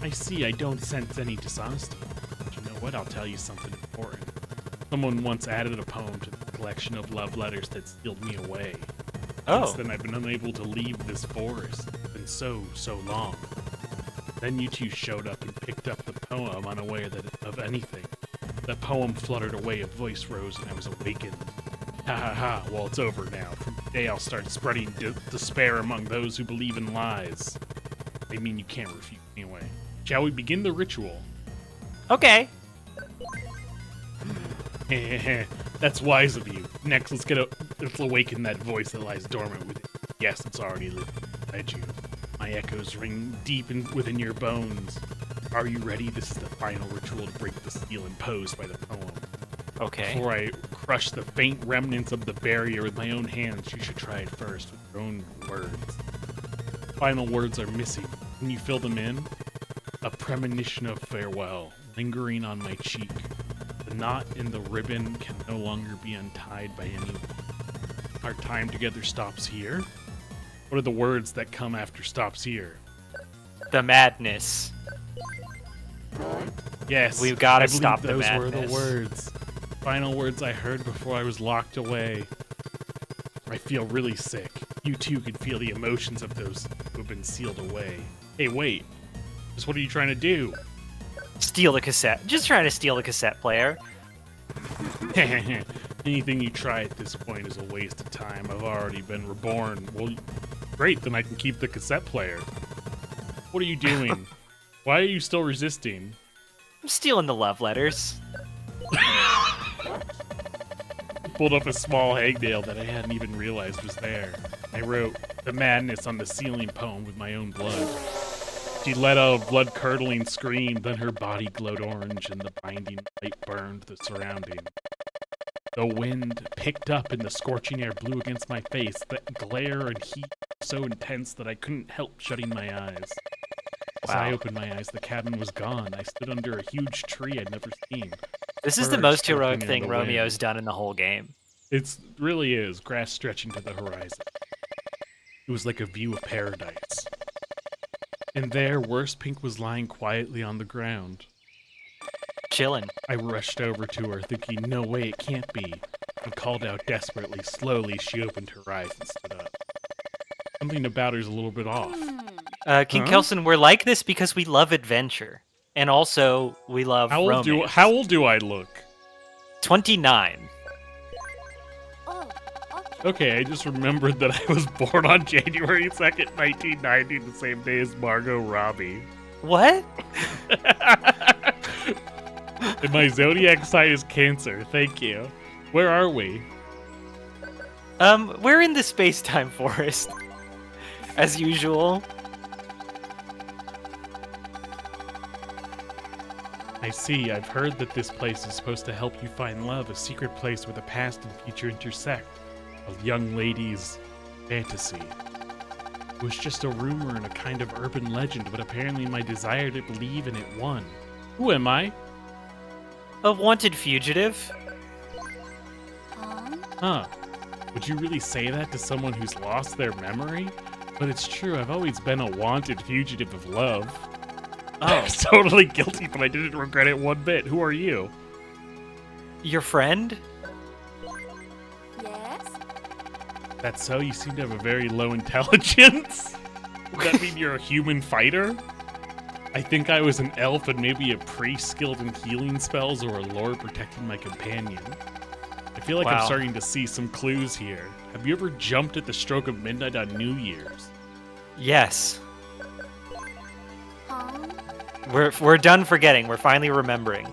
I see. I don't sense any dishonesty. But you know what? I'll tell you something important. Someone once added a poem to the collection of love letters that sealed me away. Oh. Since then, I've been unable to leave this forest. It's been so long. Then you two showed up and picked up the poem, unaware of anything. The poem fluttered away, a voice rose, and I was awakened. Ha ha ha, well, it's over now. From today, I'll start spreading despair among those who believe in lies. I mean, you can't refute anyway. Shall we begin the ritual? Okay. That's wise of you. Next, let's awaken that voice that lies dormant within. Yes, it's already led you. My echoes ring deep within your bones. Are you ready? This is the final ritual to break the seal imposed by the poem. Okay. Before I crush the faint remnants of the barrier with my own hands, you should try it first with your own words. Final words are missing. Can you fill them in? A premonition of farewell, lingering on my cheek. The knot in the ribbon can no longer be untied by anyone. Our time together stops here? What are the words that come after stops here? The madness. Yes, We've got I to believe stop the those madness. were the words. Final words I heard before I was locked away. I feel really sick. You too can feel the emotions of those who have been sealed away. Hey, wait. Just what are you trying to do? Steal the cassette. Just trying to steal the cassette player. Anything you try at this point is a waste of time. I've already been reborn. Well, great, then I can keep the cassette player. What are you doing? Why are you still resisting? I'm stealing the love letters. Pulled up a small hangnail that I hadn't even realized was there. I wrote the madness on the ceiling poem with my own blood. She let out a blood-curdling scream, then her body glowed orange and the binding light burned the surrounding. The wind picked up and the scorching air blew against my face. The glare and heat were so intense that I couldn't help shutting my eyes. As I opened my eyes, the cabin was gone. I stood under a huge tree I'd never seen. This is the Birds most heroic chirping in thing the Romeo's wind. done in the whole game. It really is, grass stretching to the horizon. It was like a view of paradise. And there, Worst Pink was lying quietly on the ground. Chillin'. I rushed over to her, thinking, no way, it can't be. I called out desperately. Slowly, she opened her eyes and stood up. Something about her's a little bit off. King Huh? Kelson, we're like this because we love adventure. And also, we love How old do I look? 29. Oh, okay. Okay, I just remembered that I was born on January 2nd, 1990, the same day as Margot Robbie. What? And my zodiac sign is Cancer. Thank you. Where are we? We're in the space-time forest. As usual. I see. I've heard that this place is supposed to help you find love, a secret place where the past and future intersect. A young lady's fantasy. It was just a rumor and a kind of urban legend, but apparently my desire to believe in it won. Who am I? A wanted fugitive. Huh. Would you really say that to someone who's lost their memory? But it's true, I've always been a wanted fugitive of love. I Oh, was totally guilty, but I didn't regret it one bit. Who are you? your friend? Yes. That's so? You seem to have a very low intelligence? Does that mean you're a human fighter? I think I was an elf and maybe a priest skilled in healing spells or a lord protecting my companion. I feel like I'm Wow. starting to see some clues here. Have you ever jumped at the stroke of midnight on New Year's? Yes. Huh? We're done forgetting. We're finally remembering.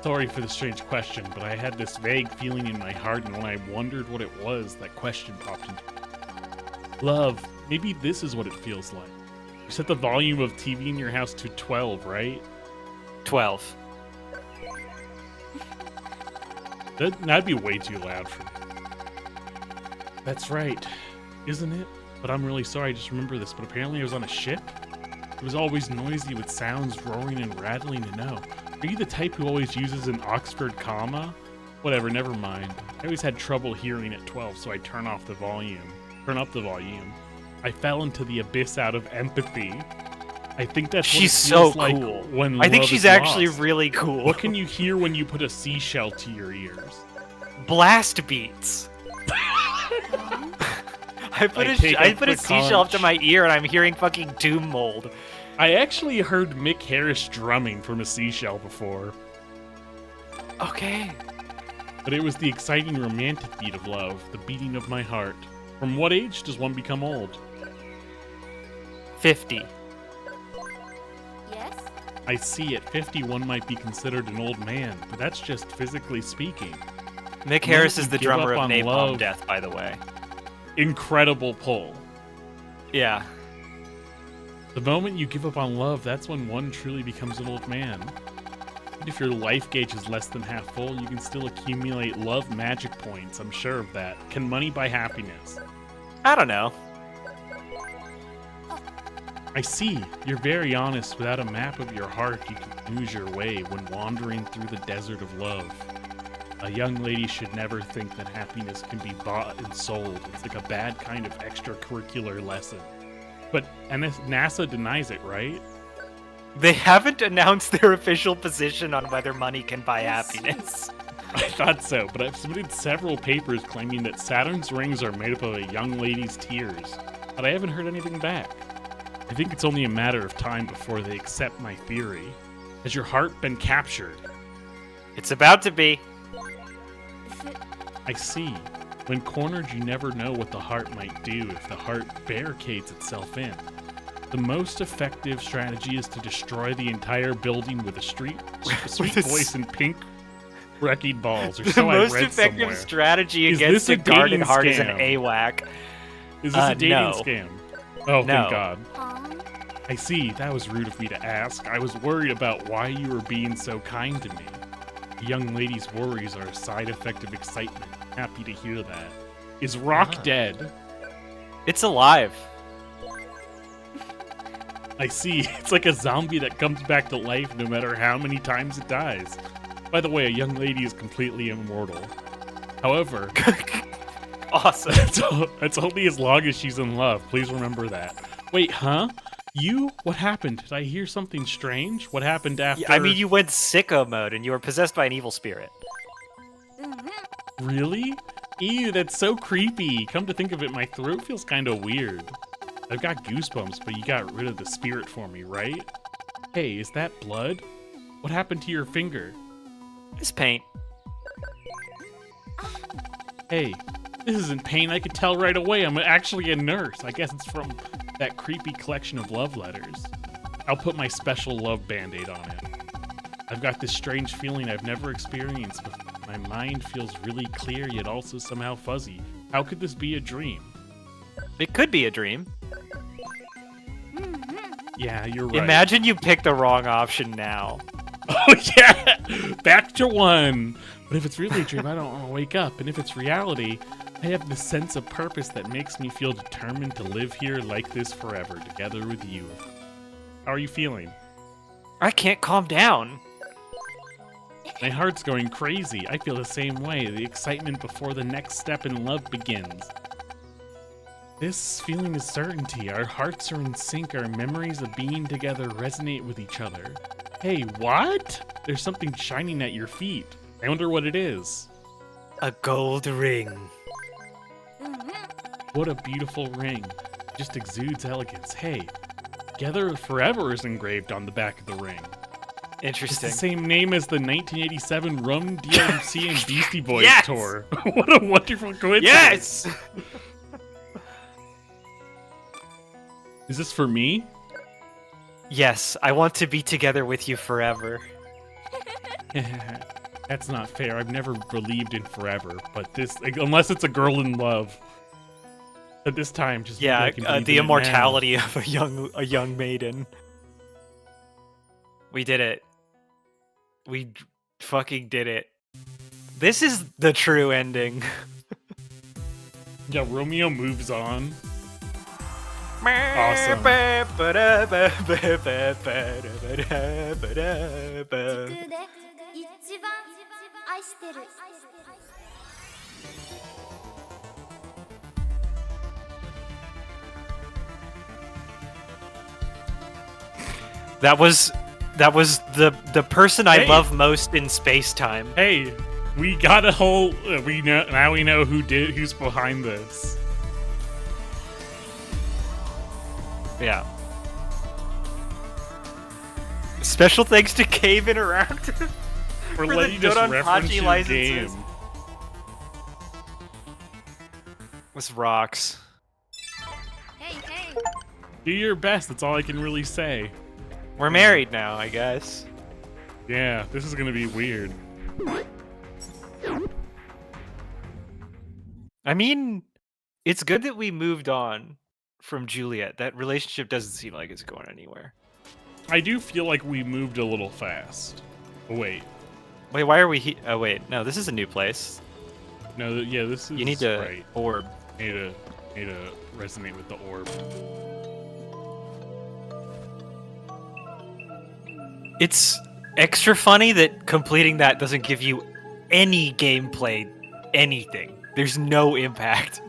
Sorry for the strange question, but I had this vague feeling in my heart, and when I wondered what it was, that question popped into me. Love, maybe this is what it feels like. You set the volume of TV in your house to 12, right? 12. That'd be way too loud for me. That's right, isn't it? But I'm really sorry, I just remember this, but apparently I was on a ship? It was always noisy with sounds roaring and rattling to know. Are you the type who always uses an Oxford comma? Whatever, never mind. I always had trouble hearing at 12, so I turn up the volume. I fell into the abyss out of empathy. I think that's what She's it so feels like cool. when I think love she's is actually lost. really cool. What can you hear when you put a seashell to your ears? Blast beats. Huh? I put I a take I up put a the seashell up to conch. my ear and I'm hearing fucking doom mold. I actually heard Mick Harris drumming from a seashell before. Okay. but it was the exciting romantic beat of love, the beating of my heart. From what age does one become old? 50. Yes. I see at 50 one might be considered an old man, but that's just physically speaking. Nick The Harris moment is the you give drummer up of on Napalm love- Death, by the way. Incredible pull. Yeah. The moment you give up on love, that's when one truly becomes an old man. And if your life gauge is less than half full, you can still accumulate love magic points, I'm sure of that. Can money buy happiness? I don't know. I see. You're very honest. Without a map of your heart, you can lose your way when wandering through the desert of love. A young lady should never think that happiness can be bought and sold. It's like a bad kind of extracurricular lesson. But NASA denies it, right? They haven't announced their official position on whether money can buy happiness. I thought so, but I've submitted several papers claiming that Saturn's rings are made up of a young lady's tears, but I haven't heard anything back. I think it's only a matter of time before they accept my theory. Has your heart been captured? It's about to be. I see. When cornered, you never know what the heart might do if the heart barricades itself in. The most effective strategy is to destroy the entire building with a sweet voice and pink wrecking balls, or The so I most read effective somewhere. strategy Is against this a a guarded dating heart is an scam? AWAC. Is this a dating no. scam? Oh, No. thank God. Um, I see. That was rude of me to ask. I was worried about why you were being so kind to me. A young lady's worries are a side effect of excitement. Happy to hear that. Is Rock dead? It's alive. I see. It's like a zombie that comes back to life no matter how many times it dies. By the way, a young lady is completely immortal. However, Awesome. that's only as long as she's in love. Please remember that. Wait, huh? You? What happened? Did I hear something strange? What happened after... I mean, you went sicko mode and you were possessed by an evil spirit. Really? Ew, that's so creepy. Come to think of it, my throat feels kind of weird. I've got goosebumps, but you got rid of the spirit for me, right? Hey, is that blood? What happened to your finger? It's paint. Hey, this isn't pain. I could tell right away. I'm actually a nurse. I guess it's from that creepy collection of love letters. I'll put my special love band-aid on it. I've got this strange feeling I've never experienced before. My mind feels really clear, yet also somehow fuzzy. How could this be a dream? It could be a dream. Yeah, you're right. Imagine you pick the wrong option now. Oh, yeah! Back to one! But if it's really a dream, I don't want to wake up. And if it's reality, I have this sense of purpose that makes me feel determined to live here like this forever, together with you. How are you feeling? I can't calm down. My heart's going crazy. I feel the same way. The excitement before the next step in love begins. This feeling is certainty. Our hearts are in sync. Our memories of being together resonate with each other. Hey, what? There's something shining at your feet. I wonder what it is. A gold ring. What a beautiful ring. Just exudes elegance. Hey, Together Forever is engraved on the back of the ring. It's Interesting. the same name as the 1987 Rum DMC and Beastie Boys Yes! tour. What a wonderful coincidence. Yes! Is this for me? Yes, I want to be together with you forever. That's not fair. I've never believed in forever, but this, unless it's a girl in love. At this time, just maybe Yeah, I can believe the in it now. immortality of a young maiden. We did it. We fucking did it. This is the true ending. Yeah, Romeo moves on. Awesome. 地区で一番愛してる That was the person I Hey. love most in space time. Hey, we got a whole. We know who's behind this. Yeah. Special thanks to Cave Interact For the letting us Dodonpachi reference your licenses. game. This rocks. Hey, hey. Do your best. That's all I can really say. We're married now, I guess. Yeah, this is gonna be weird. I mean, it's good that we moved on from Juliet. That relationship doesn't seem like it's going anywhere. I do feel like we moved a little fast. Oh, wait. Wait, why are we Oh, wait. No, this is a new place. No, yeah, this is You need to right. orb. Need to resonate with the orb. It's extra funny that completing that doesn't give you any gameplay, anything. There's no impact.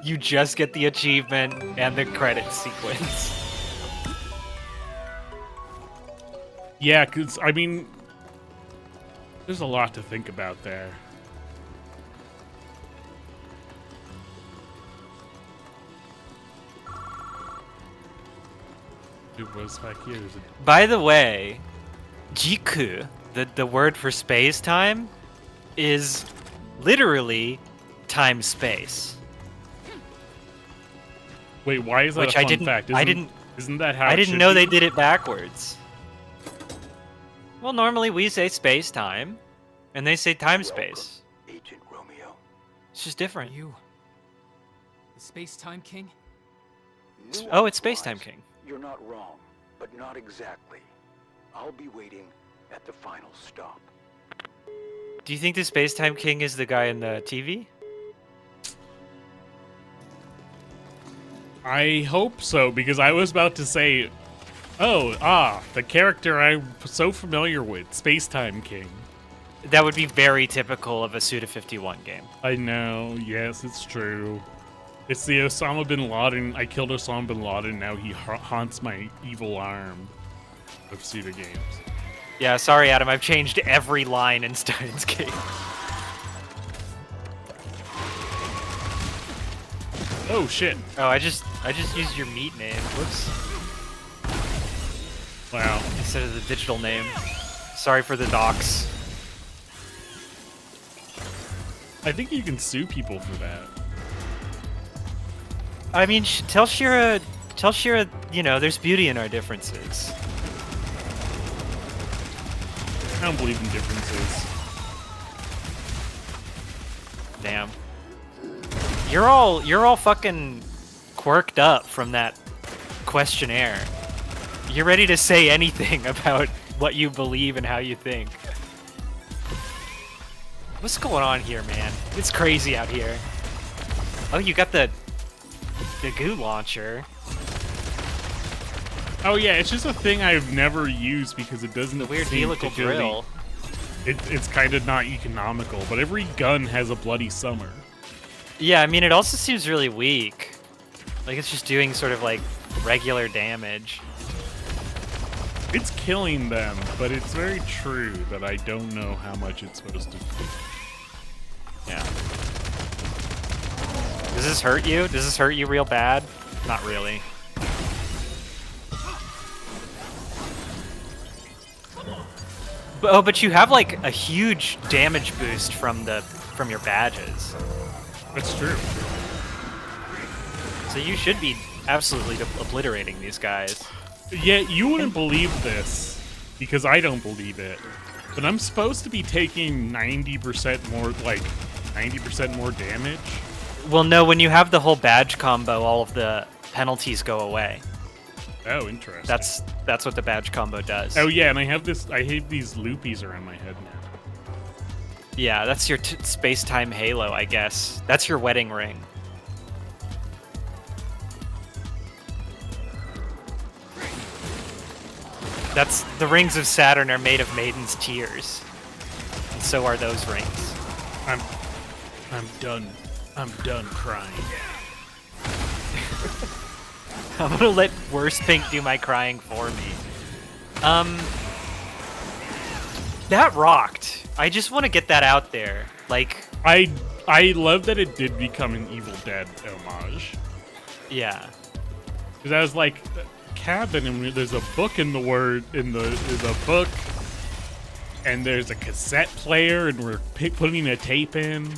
You just get the achievement and the credit sequence. Yeah, because, I mean, there's a lot to think about there. It was back here. There's a... By the way, Jiku, the word for space-time, is literally time-space. Wait, why is that Which a I fun didn't- fact? I didn't- Isn't that how I it didn't should know be? they did it backwards. Well, normally we say space-time, and they say time-space. Agent Romeo. It's just different. You, the space-time king? Oh, it's Space-Time King. You're not wrong, but not exactly. I'll be waiting at the final stop. Do you think the Space-Time King is the guy in the TV? I hope so, because I was about to say, the character I'm so familiar with, Space-Time King. That would be very typical of a Suda51 game. I know, yes, it's true. It's the Osama bin Laden. I killed Osama bin Laden. Now he haunts my evil arm of Suda games. Yeah, sorry, Adam. I've changed every line in Steins Gate. Oh shit! Oh, I just used your meat name. Whoops. Wow. Instead of the digital name. Sorry for the docs. I think you can sue people for that. I mean, tell Shira, you know, there's beauty in our differences. I don't believe in differences. Damn. You're all fucking quirked up from that questionnaire. You're ready to say anything about what you believe and how you think. What's going on here, man? It's crazy out here. Oh, you got the goo launcher. Oh yeah, it's just a thing I've never used because it doesn't. The weird seem helical particularly- drill. It's kind of not economical, but every gun has a bloody summer. Yeah, I mean, it also seems really weak. Like, it's just doing sort of, like, regular damage. It's killing them, but it's very true that I don't know how much it's supposed to do. Yeah. Does this hurt you? Does this hurt you real bad? Not really. But you have, like, a huge damage boost from your badges. That's true. So you should be absolutely obliterating these guys. Yeah, you wouldn't believe this, because I don't believe it. But I'm supposed to be taking 90% more, like, 90% more damage. Well, no, when you have the whole badge combo, all of the penalties go away. Oh, interesting. That's what the badge combo does. Oh yeah, and I have these loopies around my head now. Yeah, that's your space-time halo, I guess. That's your wedding ring. That's the rings of Saturn are made of maiden's tears. And so are those rings. I'm done. I'm done crying. I'm gonna let Worst Pink do my crying for me. That rocked. I just want to get that out there. Like, I love that it did become an Evil Dead homage. yeah. Because I was like, cabin, and there's a book in the there's a book, and there's a cassette player, and we're putting a tape in.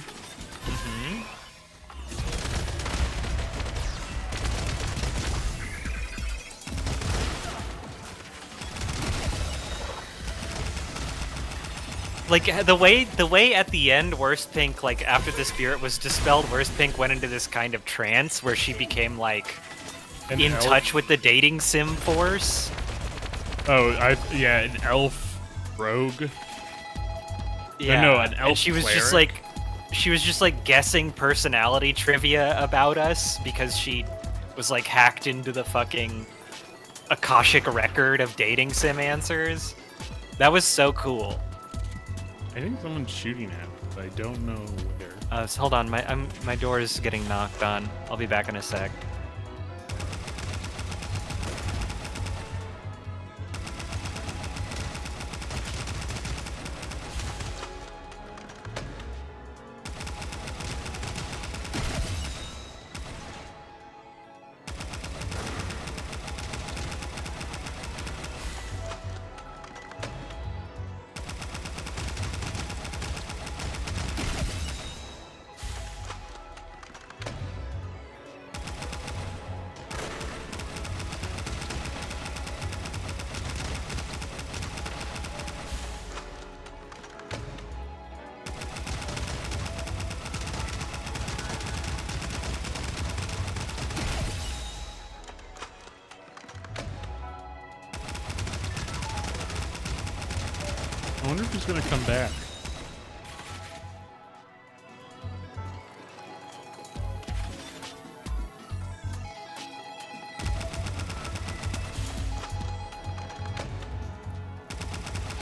Like the way at the end, Worst Pink, like after the spirit was dispelled, Worst Pink went into this kind of trance where she became like An in elf? touch with the dating sim force. Oh, yeah, an elf rogue. Yeah, no, an elf and she was just cleric? like, she was just like guessing personality trivia about us because she was like hacked into the fucking Akashic record of dating sim answers. That was so cool. I think someone's shooting at me, but I don't know where. So hold on, my door is getting knocked on. I'll be back in a sec. I wonder if he's gonna come back.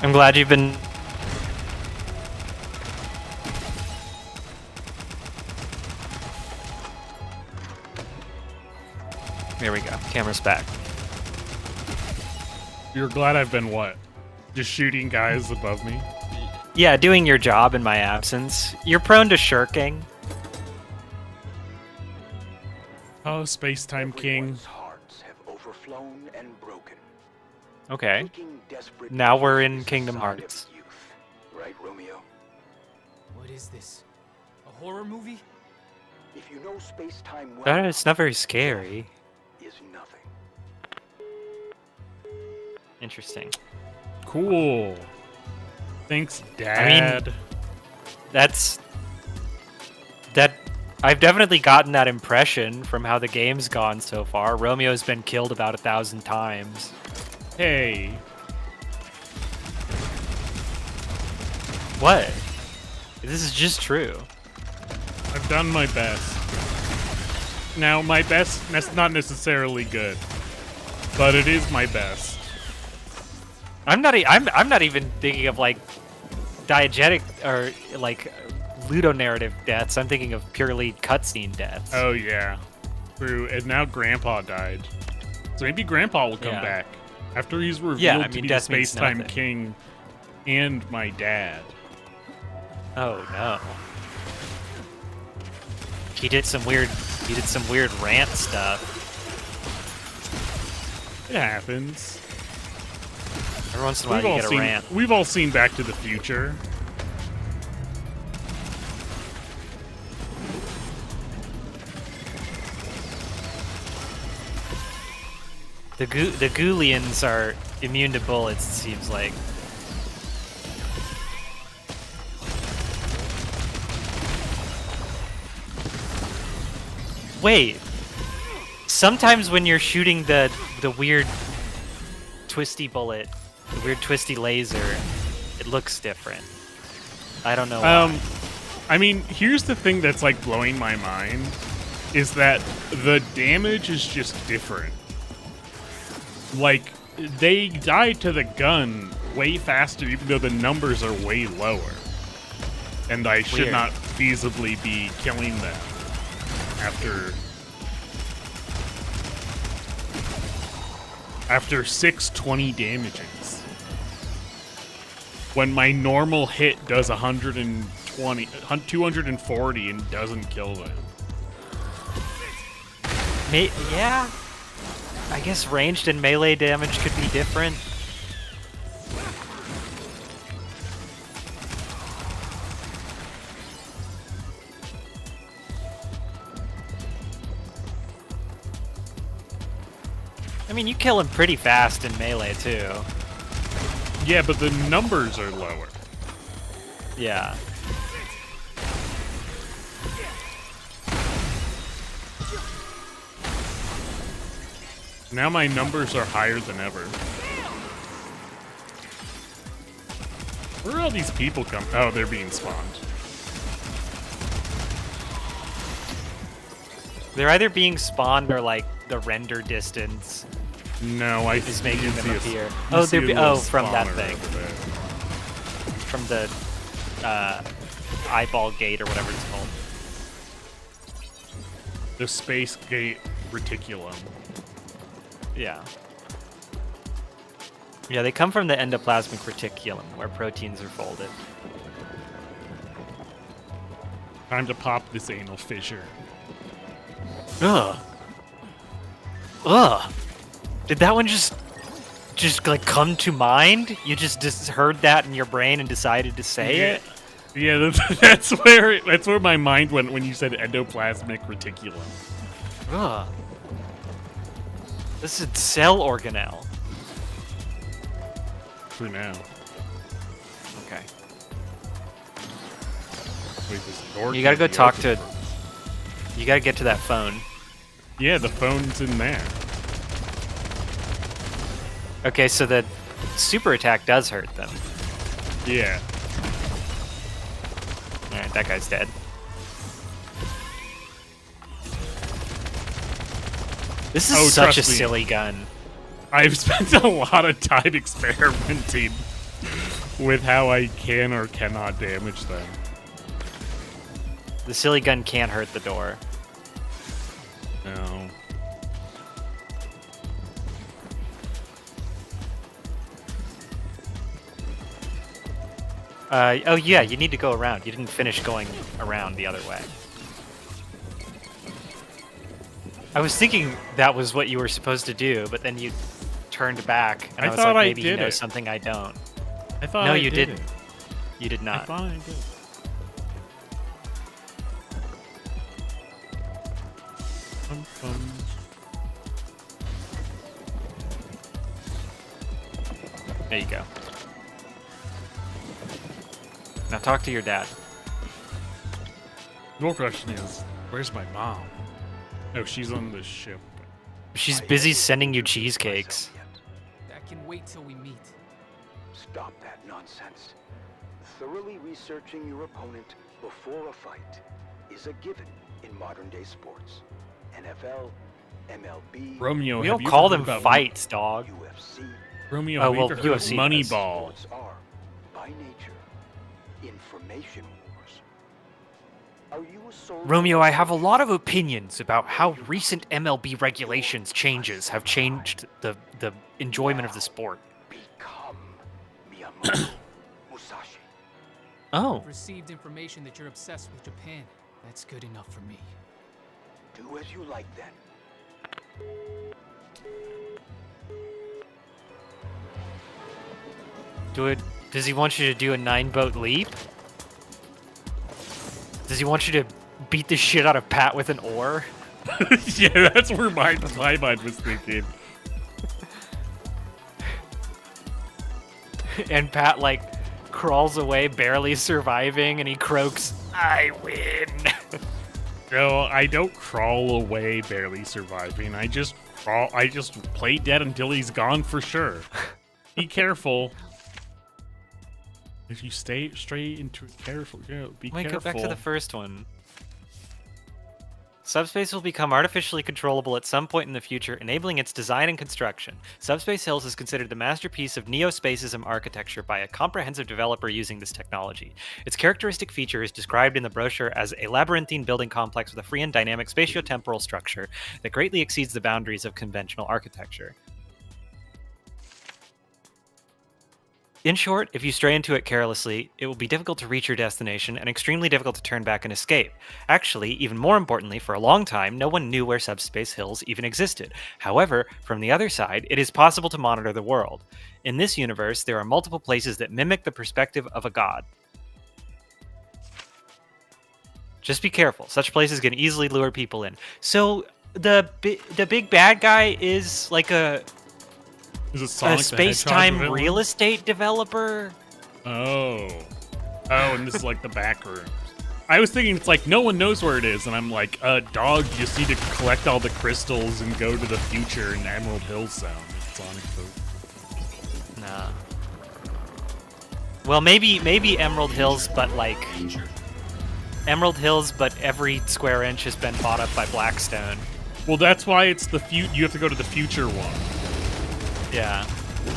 I'm glad you've been. There we go. Camera's back. You're glad I've been what? Just shooting guys above me? Yeah, doing your job in my absence. You're prone to shirking. Oh, Space-Time King. Everyone's hearts have overflown and broken. Okay. Taking desperate Now we're in is a Kingdom sign of Hearts. youth. Right, Romeo? What is this? A horror movie? If you know space-time well, That is not very scary. is nothing. Interesting. Cool. Thanks, Dad. That's that. I've definitely gotten that impression from how the game's gone so far. Romeo's been killed about 1,000 times. Hey. What? This is just true. I've done my best. Now, my best, that's not necessarily good, but it is my best. I'm not even thinking of like diegetic or like ludonarrative deaths. I'm thinking of purely cutscene deaths. Oh, yeah. True, and now Grandpa died. So maybe Grandpa will come Yeah. back after he's revealed Yeah, I to mean, be the death means Space-Time nothing. King and my dad. Oh no. He did some weird rant stuff. It happens. Every once in a while you get a rant. We've all seen Back to the Future. The Ghoulians are immune to bullets, it seems like. Wait. Sometimes when you're shooting the weird twisty bullet, the weird twisty laser, it looks different. I don't know why. I mean, here's the thing that's like blowing my mind is that the damage is just different. Like, they die to the gun way faster, even though the numbers are way lower. And I should Weird. not feasibly be killing them after 620 damages. When my normal hit does 120, 240 and doesn't kill them. Yeah. I guess ranged and melee damage could be different. I mean, you kill him pretty fast in melee too. Yeah, but the numbers are lower. Yeah. Now my numbers are higher than ever. Where are all these people come? Oh, they're being spawned. They're either being spawned or like the render distance No, I is making them appear. You Oh, see they're a little from that spawner thing, over there. from the eyeball gate or whatever it's called. The space gate reticulum. Yeah. Yeah, they come from the endoplasmic reticulum, where proteins are folded. Time to pop this anal fissure. Ugh. Ugh. Did that one just like come to mind? You just heard that in your brain and decided to say it? Yeah, that's where my mind went when you said endoplasmic reticulum. Ugh. This is cell organelle. For now. Okay. Wait, this door You gotta go can't be talk open. to. You gotta get to that phone. Yeah, the phone's in there. Okay, so the super attack does hurt them. Yeah. Alright, that guy's dead. This is Oh, such a trust me. silly gun. I've spent a lot of time experimenting with how I can or cannot damage them. The silly gun can't hurt the door. No. Oh yeah, you need to go around. You didn't finish going around the other way. I was thinking that was what you were supposed to do, but then you turned back, and I I was thought like, I maybe you did know it. something I don't. I thought No, I you did didn't. it. You did I not. thought I did. Bum. There you go. Now talk to your dad. Your question is, where's my mom? Oh, she's on the ship. She's busy sending you cheesecakes. That can wait till we meet. Stop that nonsense. Thoroughly researching your opponent before a fight is a given in modern-day sports. NFL, MLB, Romeo, We have don't you call ever them heard about fights, dog. UFC. Romeo, Oh, have you well, ever heard of UFC does. Moneyball? Sports are, by nature, information wars. Are you a soldier? Romeo, I have a lot of opinions about how recent MLB regulations changes have changed the enjoyment of the sport. Become Miyamoto Musashi. Oh. I've received information that you're obsessed with Japan. That's good enough for me. Do as you like then. Does he want you to do a 9-boat leap? Does he want you to beat the shit out of Pat with an oar? Yeah, that's where my mind was thinking. And Pat, like, crawls away, barely surviving, and he croaks, I win! No, I don't crawl away barely surviving. I just play dead until he's gone for sure. Be careful. If you stay straight into it, careful. Yeah, be Wait, careful. go back to the first one. Subspace will become artificially controllable at some point in the future, enabling its design and construction. Subspace Hills is considered the masterpiece of neo-spacism architecture by a comprehensive developer using this technology. Its characteristic feature is described in the brochure as a labyrinthine building complex with a free and dynamic spatio-temporal structure that greatly exceeds the boundaries of conventional architecture. In short, if you stray into it carelessly, it will be difficult to reach your destination and extremely difficult to turn back and escape. Actually, even more importantly, for a long time, no one knew where Subspace Hills even existed. However, from the other side, it is possible to monitor the world. In this universe, there are multiple places that mimic the perspective of a god. Just be careful. Such places can easily lure people in. So, the big bad guy is like a Is it Sonic the space-time Hedgehog villain? real estate developer? Oh. Oh, and this is like the back room. I was thinking it's like no one knows where it is, and I'm like, dog, you just need to collect all the crystals and go to the future in Emerald Hill Zone. It's Sonic Boom. Nah. Well, maybe Emerald Hills, but like Emerald Hills, but every square inch has been bought up by Blackstone. Well, that's why it's you have to go to the future one. Yeah.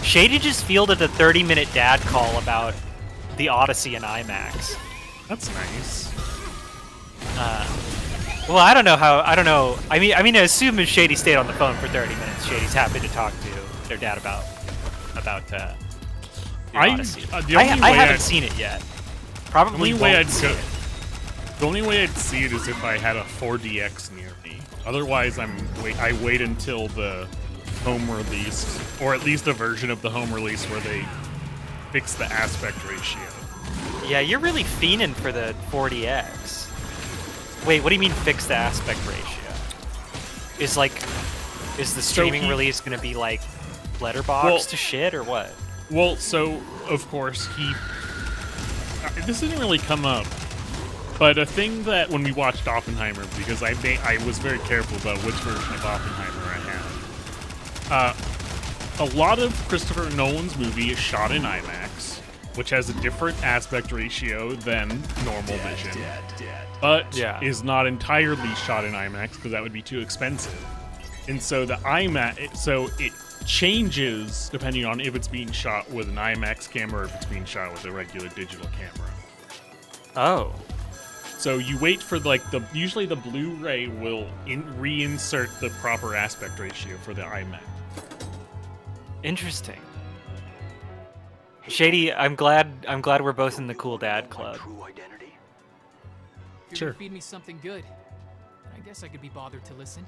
Shady just fielded a 30-minute dad call about the Odyssey in IMAX. That's nice. Well, I don't know. I mean, I assume if Shady stayed on the phone for 30 minutes, Shady's happy to talk to their dad about the Odyssey. I haven't seen it yet. Probably won't see it. The only way I'd see it is if I had a 4DX near me. Otherwise, I wait until the home release, or at least a version of the home release where they fix the aspect ratio. Yeah, you're really fiending for the 4DX. Wait, what do you mean fix the aspect ratio? Is the streaming release gonna be like letterbox to shit or what? Well, so of course this didn't really come up, but a thing that when we watched Oppenheimer, because I was very careful about which version of Oppenheimer I had. A lot of Christopher Nolan's movie is shot in IMAX, which has a different aspect ratio than normal vision, but is not entirely shot in IMAX because that would be too expensive. And so the it changes depending on if it's being shot with an IMAX camera or if it's being shot with a regular digital camera. Oh. So you wait for usually the Blu-ray will reinsert the proper aspect ratio for the IMAX. Interesting. Shady, I'm glad we're both in the cool dad club. True identity? If you're gonna feed me something good, I guess I could be bothered to listen.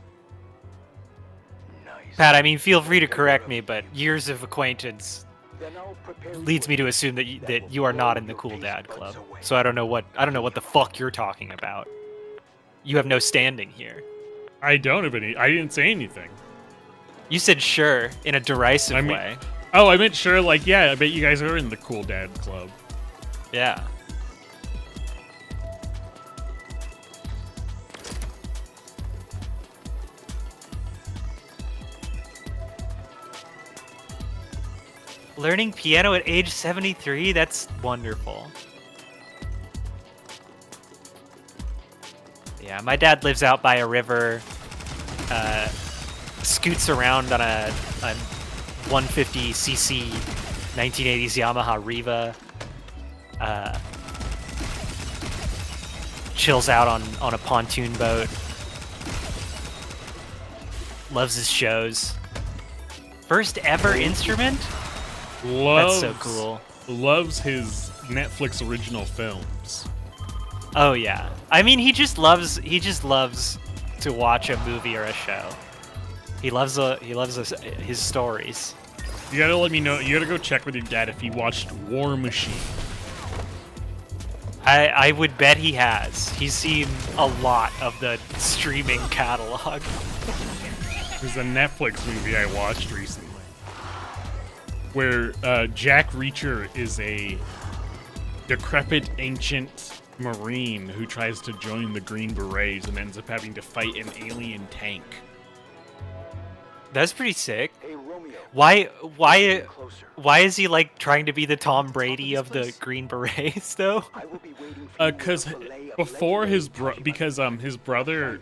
Nice. Pat, I mean, feel free to correct me, but years of acquaintance Then I'll prepare you leads for me to a assume that will you are not in the blow cool your dad taste club. buds away. So I don't know what the fuck you're talking about. You have no standing here. I don't have any. I didn't say anything. You said sure in a derisive way. Oh, I meant sure. Like, yeah, I bet you guys are in the cool dad club. Yeah. Learning piano at age 73? That's wonderful. Yeah, my dad lives out by a river, scoots around on a 150cc 1980s Yamaha Riva, chills out on a pontoon boat, loves his shows. First ever instrument? That's so cool. Loves his Netflix original films. Oh yeah. I mean, he just loves to watch a movie or a show. He loves his stories. You gotta let me know. You gotta go check with your dad if he watched War Machine. I would bet he has. He's seen a lot of the streaming catalog. There's a Netflix movie I watched recently where Jack Reacher is a decrepit ancient Marine who tries to join the Green Berets and ends up having to fight an alien tank. That's pretty sick. Hey, Romeo. Why is he like trying to be the Tom Brady of the Green Berets though? I will be waiting for you Because with a fillet of before legendary his brother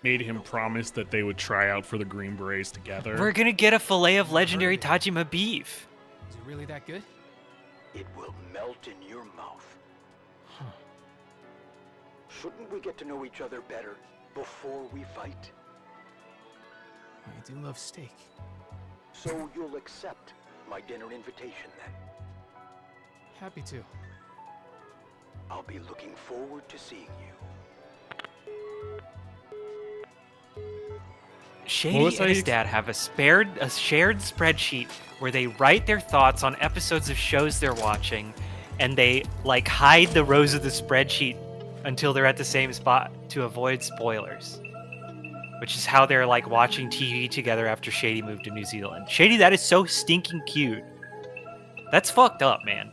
made him promise that they would try out for the Green Berets together. We're gonna get a fillet of legendary Tajima beef. Is it really that good? It will melt in your mouth. Shouldn't we get to know each other better before we fight? I do love steak. So you'll accept my dinner invitation then? Happy to. I'll be looking forward to seeing you. Shady and his dad have a shared spreadsheet where they write their thoughts on episodes of shows they're watching, and they like hide the rows of the spreadsheet until they're at the same spot to avoid spoilers. Which is how they're like watching TV together after Shady moved to New Zealand. Shady, that is so stinking cute. That's fucked up, man.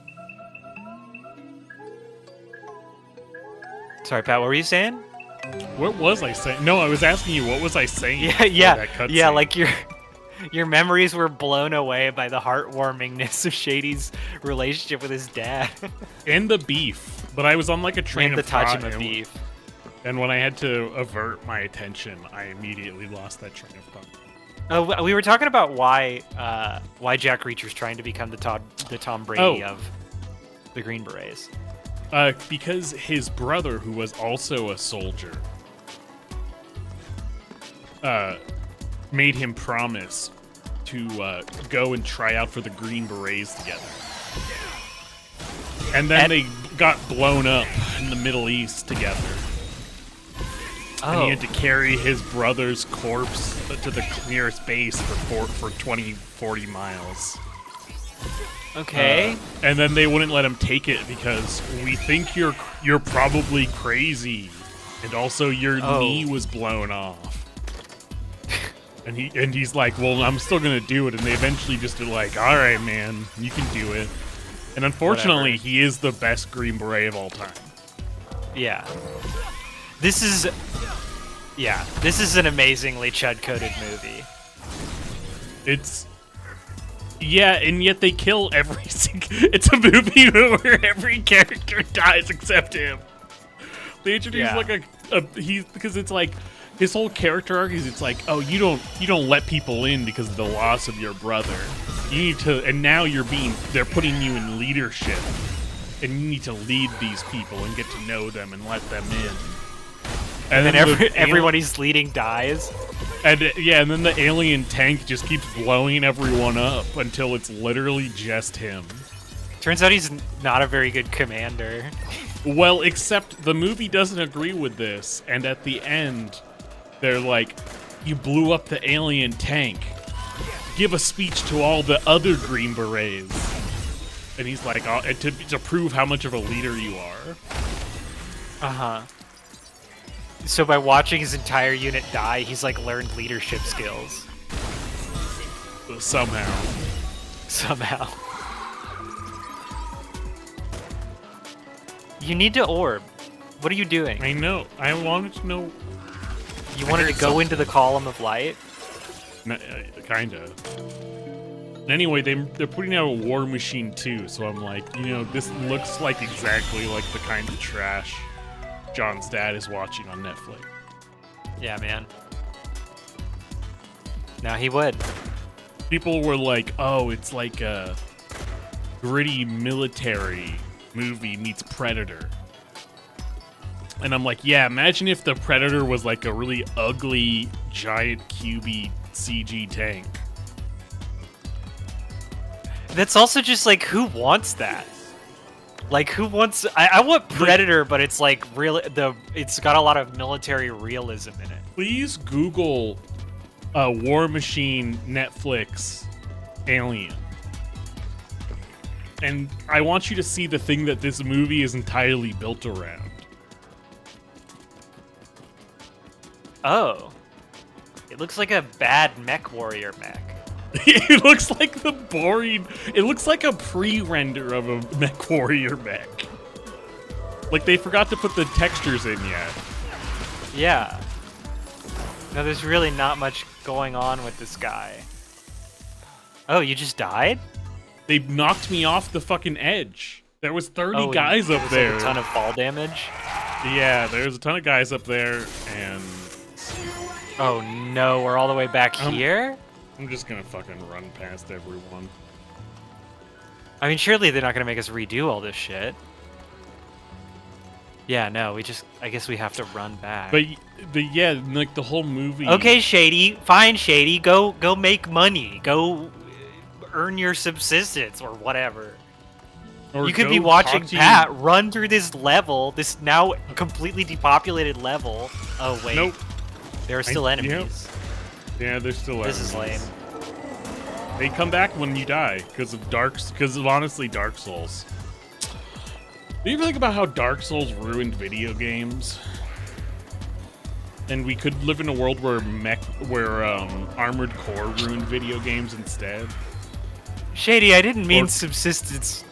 Sorry, Pat. What were you saying? What was I saying? No, I was asking you, what was I saying? Yeah, for yeah, that cutscene? yeah. Like your memories were blown away by the heartwarmingness of Shady's relationship with his dad. And the beef. But I was on like a train And the of thought. Tajima beef. And when I had to avert my attention, I immediately lost that train of thought. Oh, we were talking about why Jack Reacher's trying to become the Tom Brady of the Green Berets. Because his brother, who was also a soldier, made him promise to go and try out for the Green Berets together. And then they got blown up in the Middle East together. And he had to carry his brother's corpse to the nearest base for 20, 40 miles. Okay. And then they wouldn't let him take it because we think you're probably crazy, and also your knee was blown off. And he's like, well, I'm still gonna do it. And they eventually just are like, all right, man, you can do it. And unfortunately, he is the best Green Beret of all time. Yeah. This is an amazingly chud-coded movie. Yeah, and yet they kill every single... It's a movie where every character dies except him. They introduce because it's like his whole character arc is it's like, oh, you don't let people in because of the loss of your brother. You need to, and now they're putting you in leadership, and you need to lead these people and get to know them and let them in. And then everyone he's leading dies. And then the alien tank just keeps blowing everyone up until it's literally just him. Turns out he's not a very good commander. Well, except the movie doesn't agree with this, and at the end, they're like, you blew up the alien tank. Give a speech to all the other Green Berets. And he's like, to prove how much of a leader you are. Uh-huh. So by watching his entire unit die, he's like learned leadership skills. Somehow. You need to orb. What are you doing? I know. I wanted to know. You wanted to go into the column of light? Kinda. Anyway, they're putting out a War Machine 2, so I'm like, this looks like exactly like the kind of trash John's dad is watching on Netflix. Yeah, man. Now he would. People were like, oh, it's like a gritty military movie meets Predator. And I'm like, yeah, imagine if the Predator was like a really ugly, giant, cubey CG tank. That's also just like, who wants that? Like, who wants... I want Predator, but it's like it's got a lot of military realism in it. Please Google War Machine Netflix Alien. And I want you to see the thing that this movie is entirely built around. Oh. It looks like a bad mech warrior mech. It looks like it looks like a pre-render of a mech warrior mech. Like they forgot to put the textures in yet. Yeah. No, there's really not much going on with this guy. Oh, you just died? They knocked me off the fucking edge. There was 30 guys up there. Like a ton of fall damage? Yeah, there's a ton of guys up there, and... Oh no, we're all the way back here? I'm just gonna fucking run past everyone. I mean, surely they're not gonna make us redo all this shit. Yeah, no, I guess we have to run back. But yeah, like the whole movie... Okay, Shady, fine, Shady, go make money. Go earn your subsistence or whatever. Or you could be watching Pat run through this level, this now completely depopulated level. Oh, wait. Nope. There are still enemies. Yeah, there's still enemies. This is lame. They come back when you die because of honestly Dark Souls. Do you ever think about how Dark Souls ruined video games? And we could live in a world where Armored Core ruined video games instead. Shady, I didn't mean subsistence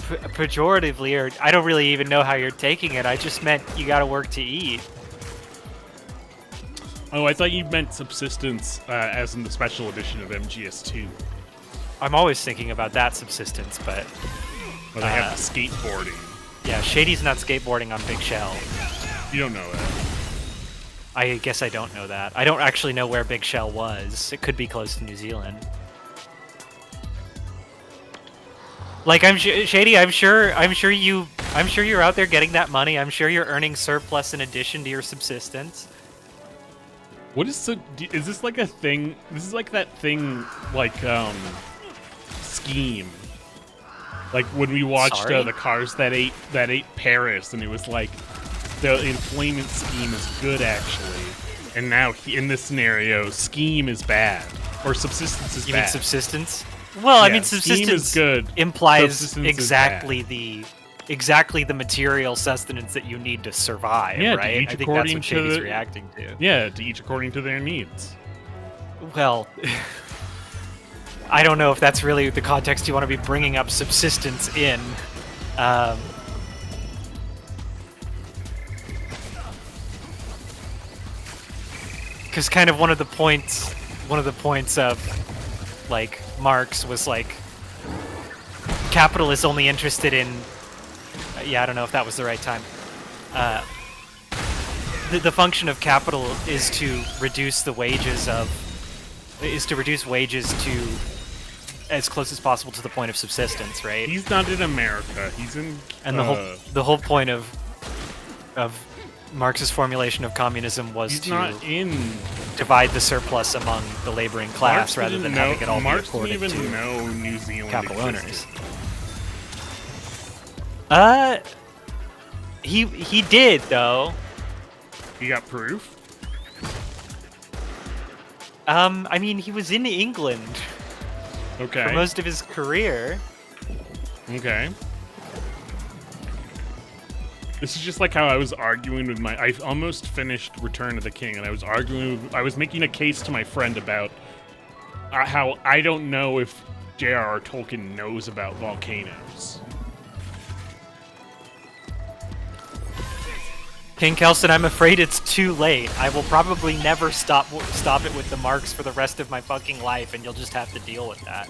pejoratively, or I don't really even know how you're taking it. I just meant you gotta work to eat. Oh, I thought you meant subsistence, as in the special edition of MGS2. I'm always thinking about that subsistence, but Where they have the skateboarding. yeah, Shady's not skateboarding on Big Shell. You don't know that. I guess I don't know that. I don't actually know where Big Shell was. It could be close to New Zealand. Like Shady, I'm sure you're out there getting that money. I'm sure you're earning surplus in addition to your subsistence. What is is this like a thing? This is like that thing, like, Scheme. Like when we watched the cars that ate Paris, and it was like the employment scheme is good actually, and now in this scenario, Scheme is bad or subsistence is bad. You mean subsistence? Well, I mean subsistence is good. Implies Subsistence exactly the material sustenance that you need to survive, Yeah, right? each I think according that's what to Shady's the- reacting to. Yeah, to each according to their needs. Well, I don't know if that's really the context you want to be bringing up subsistence in. Because kind of one of the points of like Marx was like capital is only interested in. Yeah, I don't know if that was the right time. The function of capital is to reduce wages to as close as possible to the point of subsistence, right? He's not in America. He's in. And the whole point of Marx's formulation of communism was he's to not in. divide the surplus among the laboring class Marx rather didn't than having it all be Marx accorded didn't even to know New Zealand capital existed. owners. He did though. You got proof? I mean, he was in England Okay. for most of his career. Okay. This is just like how I was arguing with I almost finished Return of the King, and I was making a case to my friend about how I don't know if J.R.R. Tolkien knows about volcanoes. King Kelson, I'm afraid it's too late. I will probably never stop it with the Marks for the rest of my fucking life, and you'll just have to deal with that.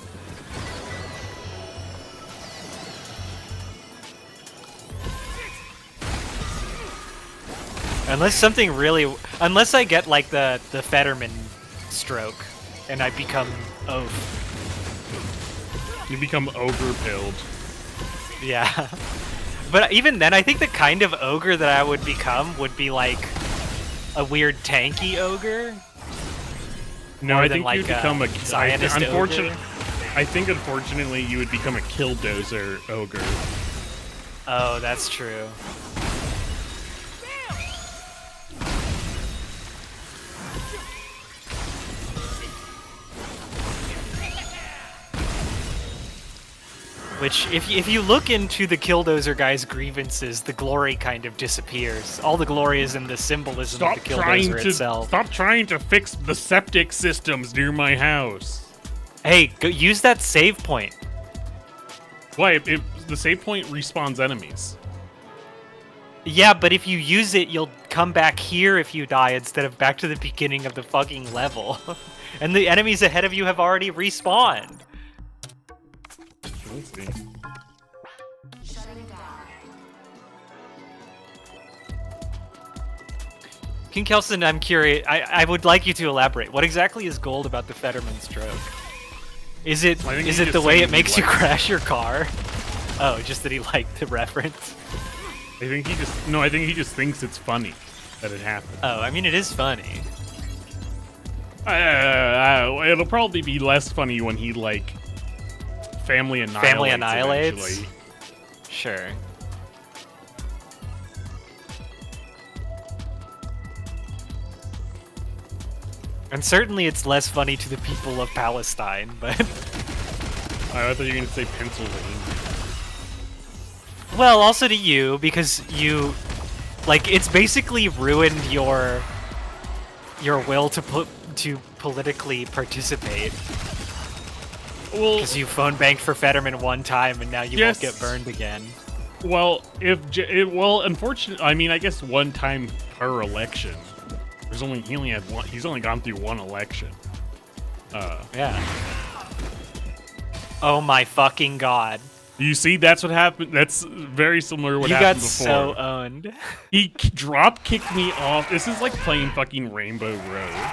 Unless I get like the Fetterman stroke, and I become You become overpilled. Yeah. But even then, I think the kind of ogre that I would become would be like a weird tanky ogre. No, More I than think like you'd become a Zionist unfortunate. ogre. I think unfortunately you would become a killdozer ogre. Oh, that's true. Which, if you look into the Killdozer guy's grievances, the glory kind of disappears. All the glory is in the symbolism of the Killdozer itself. Stop trying to fix the septic systems near my house. Hey, go use that save point. Why? The save point respawns enemies. Yeah, but if you use it, you'll come back here if you die instead of back to the beginning of the fucking level. And the enemies ahead of you have already respawned. Let's see. King Kelson, I'm curious. I would like you to elaborate. What exactly is gold about the Fetterman stroke? Is it I think is he it the just way said it he makes you liked it. crash your car? Oh, just that he liked the reference. I think he just thinks it's funny that it happened. Oh, I mean it is funny. It'll probably be less funny when he like family annihilates. Eventually. Sure. And certainly it's less funny to the people of Palestine, but... I thought you were going to say Pennsylvania. Well, also to you, because you... Like, it's basically ruined your will to politically participate. Well, Because you phone banked for Fetterman one time and now you Yes. won't get burned again. well, well, unfortunately, I mean, I guess one time per election. He only had one. He's only gone through one election. Yeah. Oh my fucking god. You see, that's what happened. That's very similar to what You happened got before. so owned. He drop kicked me off. This is like playing fucking Rainbow Road.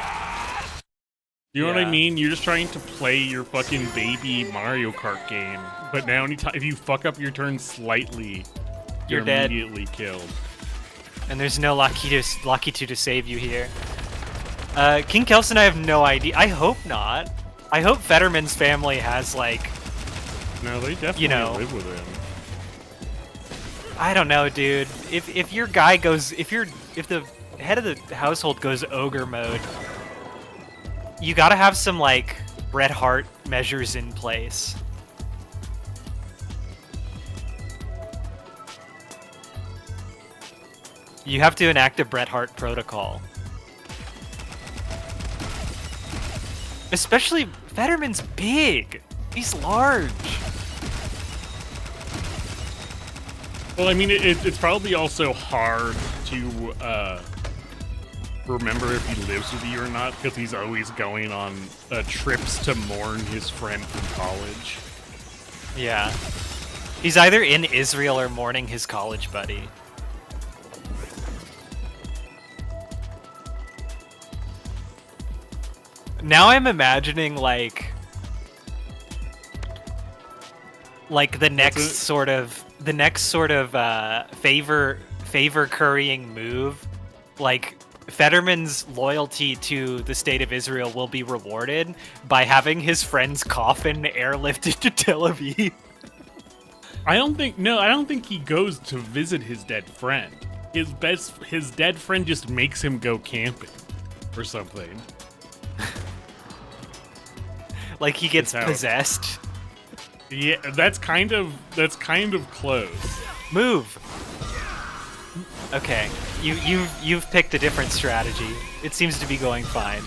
You know what I Yeah. mean? You're just trying to play your fucking baby Mario Kart game, but now if you fuck up your turn slightly, You're you're dead. immediately killed. And there's no Lakitu to save you here. King Kelson, I have no idea. I hope not. I hope Fetterman's family has, like, No, they definitely live with him. I don't know, dude. If your guy goes, if the head of the household goes ogre mode, you gotta have some, like, Bret Hart measures in place. You have to enact a Bret Hart protocol. Especially, Fetterman's big. He's large. Well, I mean, it's probably also hard to remember if he lives with you or not, because he's always going on trips to mourn his friend from college. Yeah. He's either in Israel or mourning his college buddy. Now I'm imagining, like the next sort of favor currying move. Like, Fetterman's loyalty to the state of Israel will be rewarded by having his friend's coffin airlifted to Tel Aviv. I don't think he goes to visit his dead friend. His dead friend just makes him go camping or something. Like, he gets That's how- possessed. Yeah, that's kind of close. Move. Okay, you've picked a different strategy. It seems to be going fine.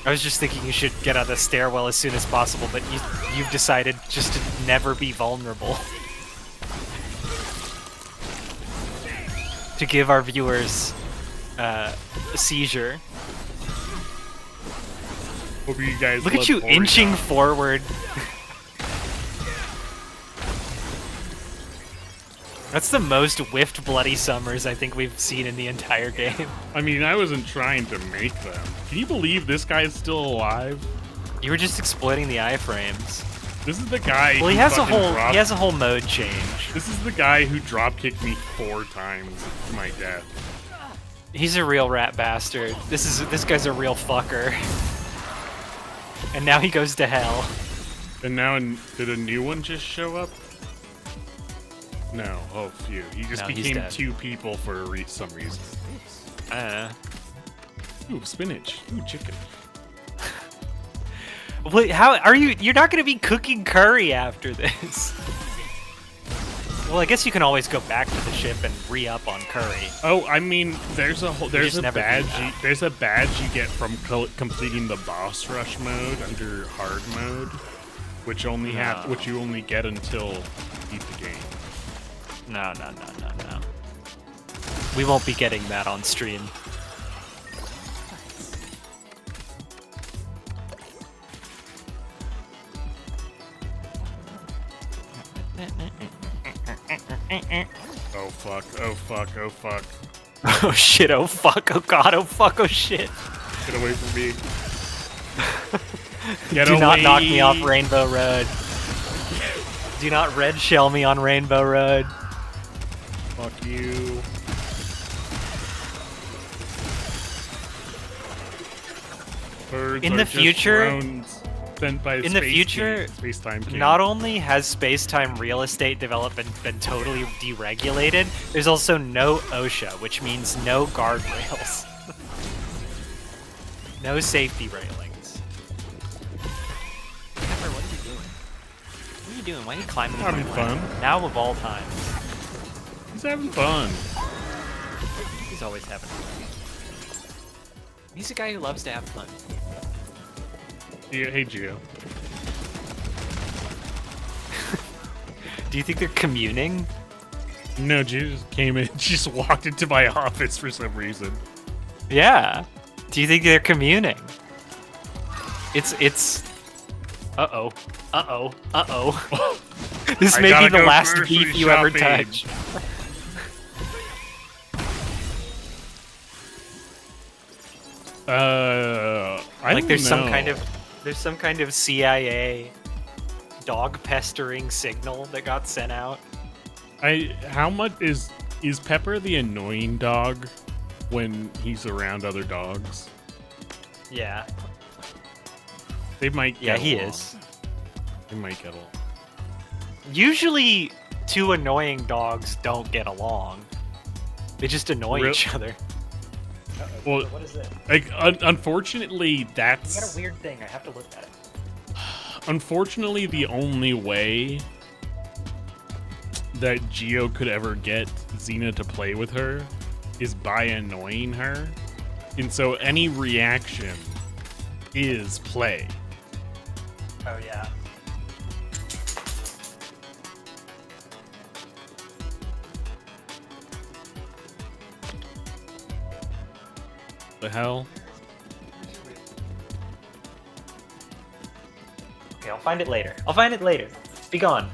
I was just thinking you should get on the stairwell as soon as possible, but you've decided just to never be vulnerable. To give our viewers a seizure. Hope you guys Look at love you Florida. inching forward. That's the most whiffed Bloody Summers I think we've seen in the entire game. I mean, I wasn't trying to make them. Can you believe this guy is still alive? You were just exploiting the iframes. This is the guy. Well, he who has a fucking whole mode change. This is the guy who drop kicked me 4 times to my death. He's a real rat bastard. This guy's a real fucker. And now he goes to hell. And now, did a new one just show up? No. Oh, phew. He just No, he's became dead. 2 people for some reason. Ooh, spinach. Ooh, chicken. Wait, how are you? You're not going to be cooking curry after this. Well, I guess you can always go back to the ship and re-up on curry. Oh, I mean, there's a just never do badge. that. There's a badge you get from completing the boss rush mode under hard mode, which you only get until you beat the game. No. We won't be getting that on stream. Oh fuck! Oh fuck! Oh fuck! Oh shit, oh fuck, oh god, oh fuck, oh shit. Get away from me! Get Do not away. knock me off Rainbow Road. Do not red shell me on Rainbow Road. Fuck you! Birds In are the just future- drones sent by in the future, space-time king. Not only has space-time real estate development been totally deregulated, there's also no OSHA, which means no guardrails. No safety railings. Pepper, what are you doing? What are you doing? Why are you climbing Having my fun. ladder? Now of all times. He's having fun. He's always having fun. He's a guy who loves to have fun. Yeah, hey, Gio. Do you think they're communing? No, Gio just came in. She just walked into my office for some reason. Yeah. Do you think they're communing? It's. Uh-oh. Uh-oh. Uh-oh. This I may be gotta the go last grocery beef you ever shopping. touch. I Like don't there's know. there's some kind of CIA dog pestering signal that got sent out. How much is Pepper the annoying dog when he's around other dogs? Yeah. They might Yeah, get he along. is. They might get along. Usually two annoying dogs don't get along. They just annoy Real- each other. Well, What is this? like unfortunately, that's You got a weird thing. I have to look at it. unfortunately the only way that Gio could ever get Xena to play with her is by annoying her. And so any reaction is play. Oh yeah. The hell? Okay, I'll find it later. I'll find it later. Be gone.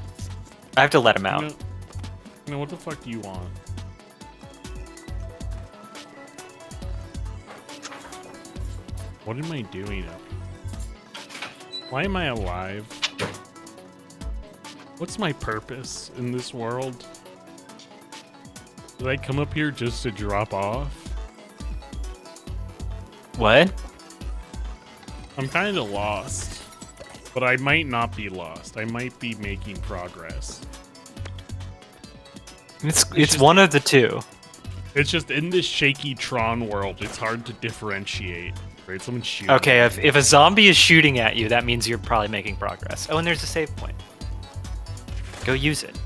I have to let him out. You know, what the fuck do you want? What am I doing up? Why am I alive? What's my purpose in this world? Did I come up here just to drop off? What? I'm kind of lost. But I might not be lost. I might be making progress. It's just- one of the two. It's just in this shaky Tron world, it's hard to differentiate. Right? Someone's shooting. Okay, at me. if a zombie is shooting at you, that means you're probably making progress. Oh, and there's a save point. Go use it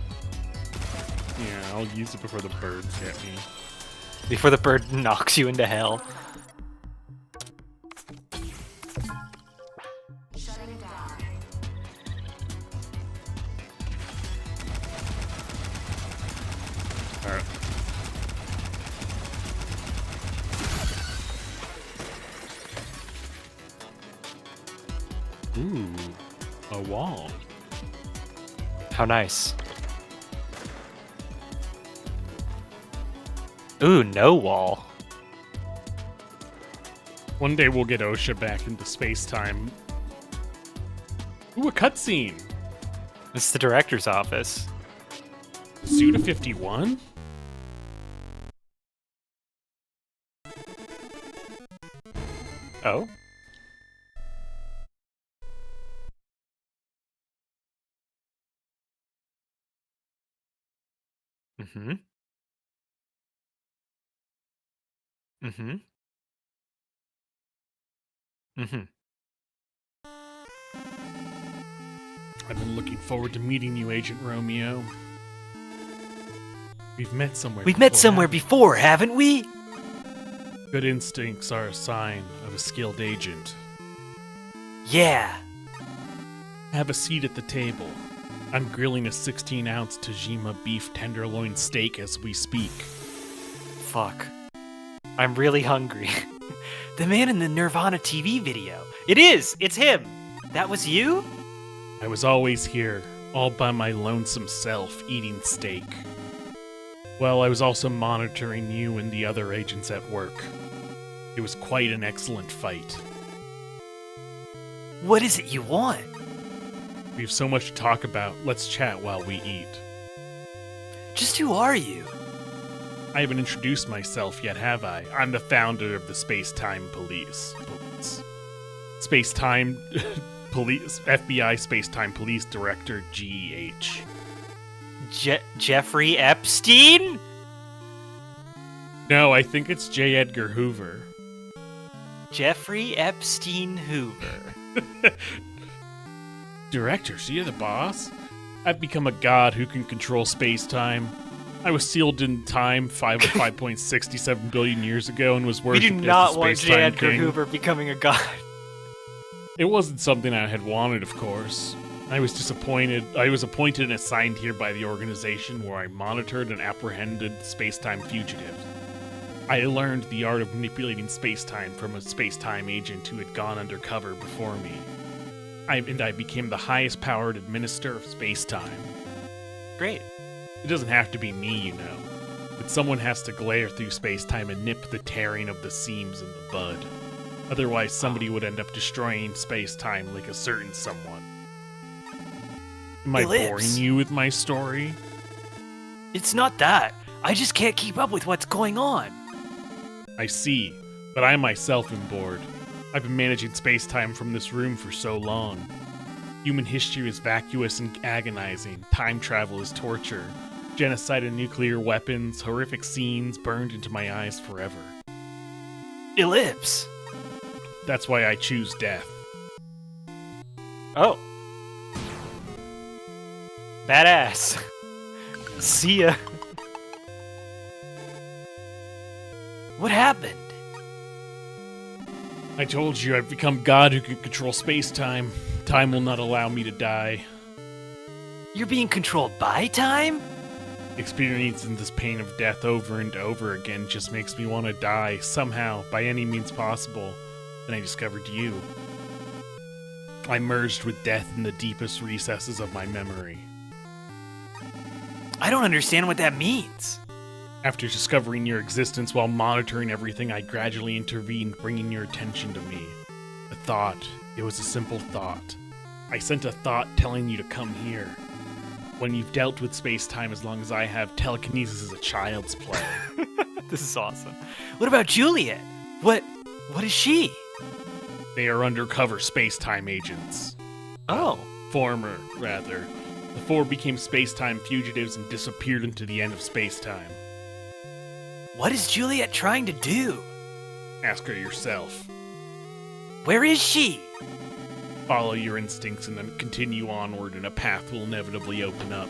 Yeah, I'll use it before the birds get me. before the bird knocks you into hell. Alright. Ooh, a wall. How nice. Ooh, no wall. One day we'll get OSHA back into space-time. Ooh, a cutscene! It's the director's office. Suda 51? Oh? Mm-hmm. Mm-hmm. Mm-hmm. I've been looking forward to meeting you, Agent Romeo. We've met somewhere We've met before, somewhere haven't before, haven't we? we? Good instincts are a sign of a skilled agent. Yeah. Have a seat at the table. I'm grilling a 16-ounce Tajima beef tenderloin steak as we speak. Fuck. I'm really hungry. The man in the Nirvana TV video. It is! It's him! That was you? I was always here, all by my lonesome self, eating steak. Well, I was also monitoring you and the other agents at work. It was quite an excellent fight. What is it you want? We have so much to talk about. Let's chat while we eat. Just who are you? I haven't introduced myself yet, have I? I'm the founder of the Space-Time Police. Space-Time Police, FBI Space-Time Police Director, GEH. Jeffrey Epstein? No, I think it's J. Edgar Hoover. Jeffrey Epstein Hoover. Director, so you're the boss? I've become a god who can control space-time. I was sealed in time 5.67 billion years ago and was We worshipped do as not the want J. space-time Edgar king. Hoover becoming a god. It wasn't something I had wanted, of course. I was disappointed. I was appointed and assigned here by the organization where I monitored and apprehended space-time fugitives. I learned the art of manipulating space-time from a space-time agent who had gone undercover before me. I became the highest-powered administrator of space-time. Great. It doesn't have to be me, you know. But someone has to glare through space-time and nip the tearing of the seams in the bud. Otherwise, somebody would end up destroying space-time like a certain someone. Am I boring you with my story? It's not that. I just can't keep up with what's going on. I see, but I myself am bored. I've been managing space-time from this room for so long. Human history is vacuous and agonizing. Time travel is torture. Genocide and nuclear weapons, horrific scenes burned into my eyes forever. Ellipse. That's why I choose death. Oh. Badass. See ya. What happened? I told you I've become God who can control space-time. Time will not allow me to die. You're being controlled by time? Experiencing this pain of death over and over again just makes me want to die somehow, by any means possible. Then I discovered you. I merged with death in the deepest recesses of my memory. I don't understand what that means. After discovering your existence while monitoring everything, I gradually intervened, bringing your attention to me. A thought. It was a simple thought. I sent a thought telling you to come here. When you've dealt with space-time as long as I have, telekinesis is a child's play. This is awesome. What about Juliet? What is she? They are undercover space-time agents. Oh. Former, rather. The four became space-time fugitives and disappeared into the end of space-time. What is Juliet trying to do? Ask her yourself. Where is she? Follow your instincts and then continue onward, and a path will inevitably open up.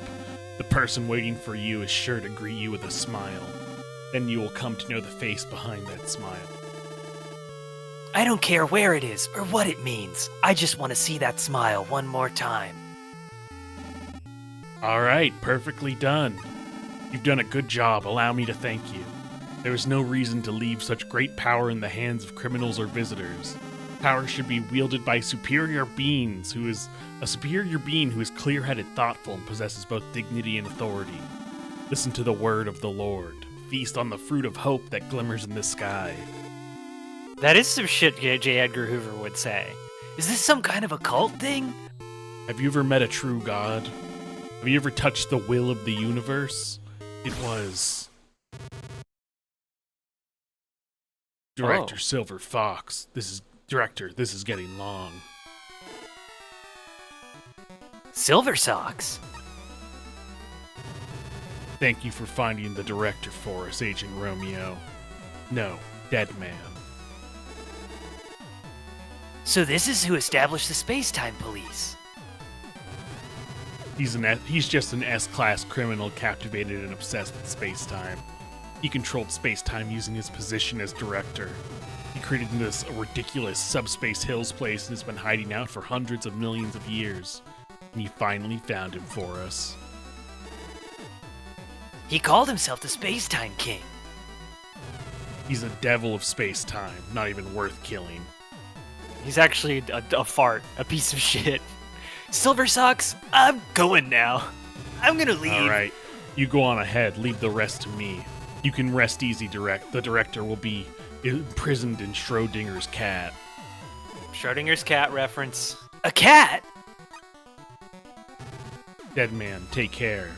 The person waiting for you is sure to greet you with a smile. Then you will come to know the face behind that smile. I don't care where it is or what it means. I just want to see that smile one more time. Alright, perfectly done. You've done a good job. Allow me to thank you. There is no reason to leave such great power in the hands of criminals or visitors. Power should be wielded by superior beings who is clear-headed, thoughtful, and possesses both dignity and authority. Listen to the word of the Lord. Feast on the fruit of hope that glimmers in the sky. That is some shit J. Edgar Hoover would say. Is this some kind of a cult thing? Have you ever met a true God? Have you ever touched the will of the universe? It was Director Silver Fox. This is getting long. Silver Socks? Thank you for finding the director for us, Agent Romeo. No, Deadman. So this is who established the space-time police. He's just an S-class criminal captivated and obsessed with space-time. He controlled space-time using his position as director. He created this ridiculous subspace hills place and has been hiding out for hundreds of millions of years. And you finally found him for us. He called himself the Space-Time King. He's a devil of space-time, not even worth killing. He's actually a fart, a piece of shit. Silver Socks, I'm going now. I'm gonna leave. Alright, you go on ahead, leave the rest to me. You can rest easy, The director will be imprisoned in Schrodinger's cat. Schrodinger's cat reference. A cat? Deadman, take care.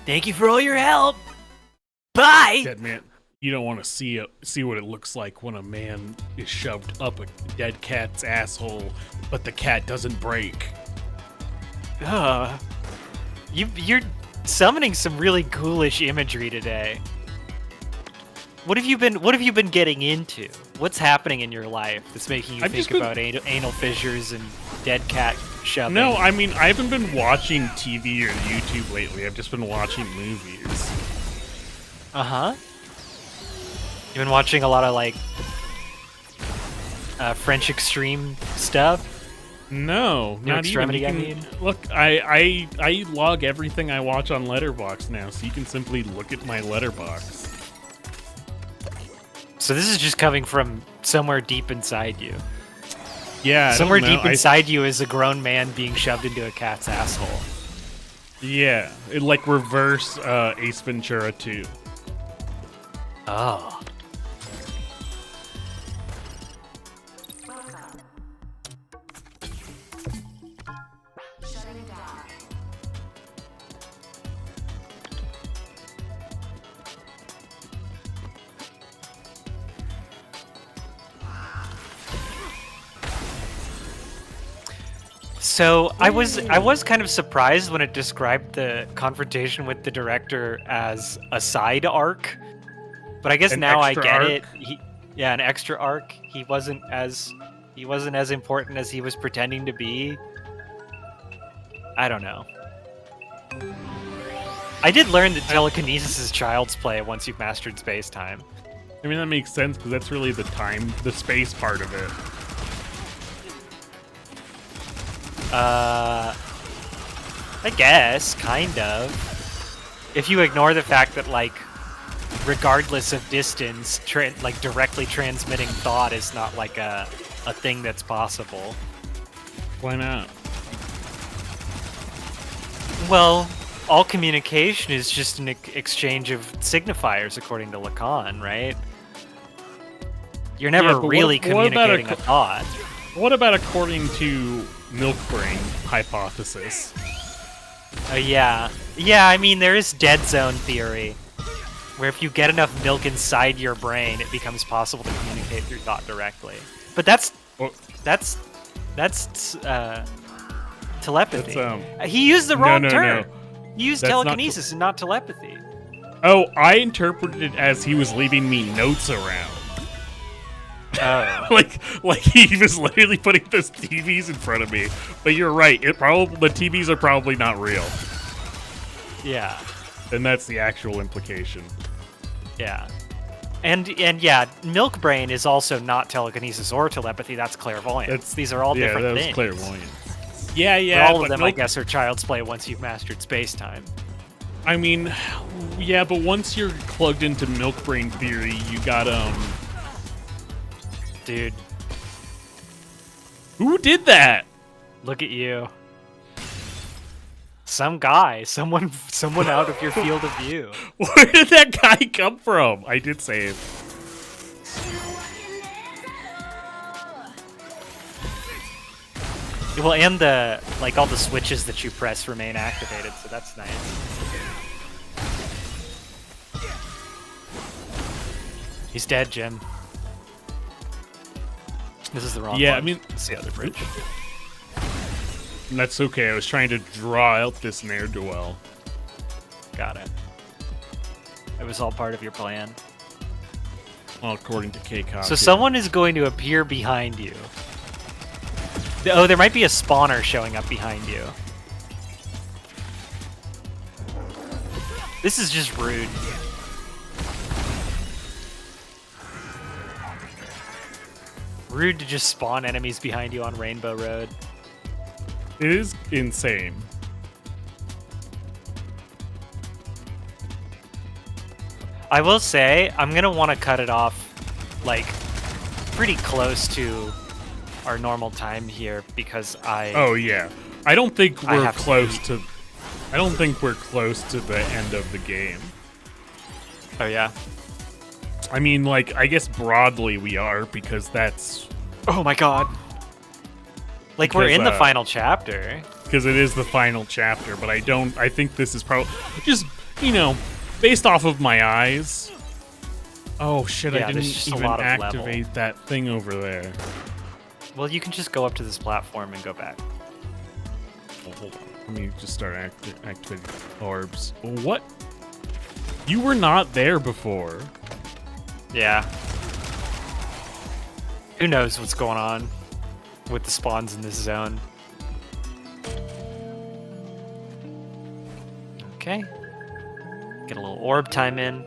Thank you for all your help. Bye! Deadman, you don't want to see what it looks like when a man is shoved up a dead cat's asshole, but the cat doesn't break. You're summoning some really ghoulish imagery today. What have you been getting into? What's happening in your life that's making you think about anal fissures and dead cat shoving? No, I mean, I haven't been watching TV or YouTube lately. I've just been watching movies. Uh-huh. You've been watching a lot of, like, French extreme stuff? No, Your not even. extremity, You I can, mean? look, I log everything I watch on Letterboxd now, so you can simply look at my Letterboxd. So this is just coming from somewhere deep inside you. Yeah, I Somewhere don't know. deep inside you is a grown man being shoved into a cat's asshole. Yeah, it like reverse Ace Ventura 2. Oh. So I was kind of surprised when it described the confrontation with the director as a side arc, but I guess An now I extra get arc? it. Yeah, an extra arc. He wasn't as important as he was pretending to be. I don't know. I did learn that telekinesis is child's play once you've mastered space time. I mean, that makes sense because that's really the space part of it. I guess, kind of. If you ignore the fact that, like, regardless of distance, like, directly transmitting thought is not, like, a thing that's possible. Why not? Well, all communication is just an exchange of signifiers, according to Lacan, right? You're never Yeah, but really what about communicating a thought. What about according to Milk Brain hypothesis? Yeah. Yeah, I mean, there is dead zone theory, where if you get enough milk inside your brain, it becomes possible to communicate your thought directly. But that's Well, telepathy. That's, He used the wrong no, term. no. He used That's not telekinesis and not telepathy. Oh, I interpreted it as he was leaving me notes around. Oh. like he was literally putting those TVs in front of me. But you're right. The TVs are probably not real, Yeah. and that's the actual implication. Yeah. And yeah, Milk Brain is also not telekinesis or telepathy. That's clairvoyance. These are all different that was things. clairvoyant. Yeah, But yeah. all of but them, I Milk- guess, are child's play once you've mastered space-time. I mean, yeah, but once you're plugged into Milk Brain theory, you got Dude, Who did that? look at you. Some guy, someone out of your field of view. Where did that guy come from? I did save. Well, and all the switches that you press remain activated, so that's nice. He's dead, Jim. This is the wrong Yeah, one. I mean- It's the other bridge. That's okay. I was trying to draw out this ne'er-do-well. Got it. It was all part of your plan. Well, according to K-Cop. So someone is going to appear behind you. Oh, there might be a spawner showing up behind you. This is just rude. Rude to just spawn enemies behind you on Rainbow Road. It is insane. I will say, I'm gonna want to cut it off, like, pretty close to our normal time here because Oh yeah. I don't think I we're have to close eat. to. I don't think we're close to the end of the game. Oh yeah. I mean, like, I guess broadly we are because that's Oh my god. Like we're Because, in the final chapter. because it is the final chapter. But I don't. I think this is probably just based off of my eyes. Oh shit! Yeah, I there's didn't just a even lot of level. activate that thing over there. Well, you can just go up to this platform and go back. Oh, hold on. Let me just start activating orbs. What? You were not there before. Yeah. Who knows what's going on with the spawns in this zone. Okay. Get a little orb time in.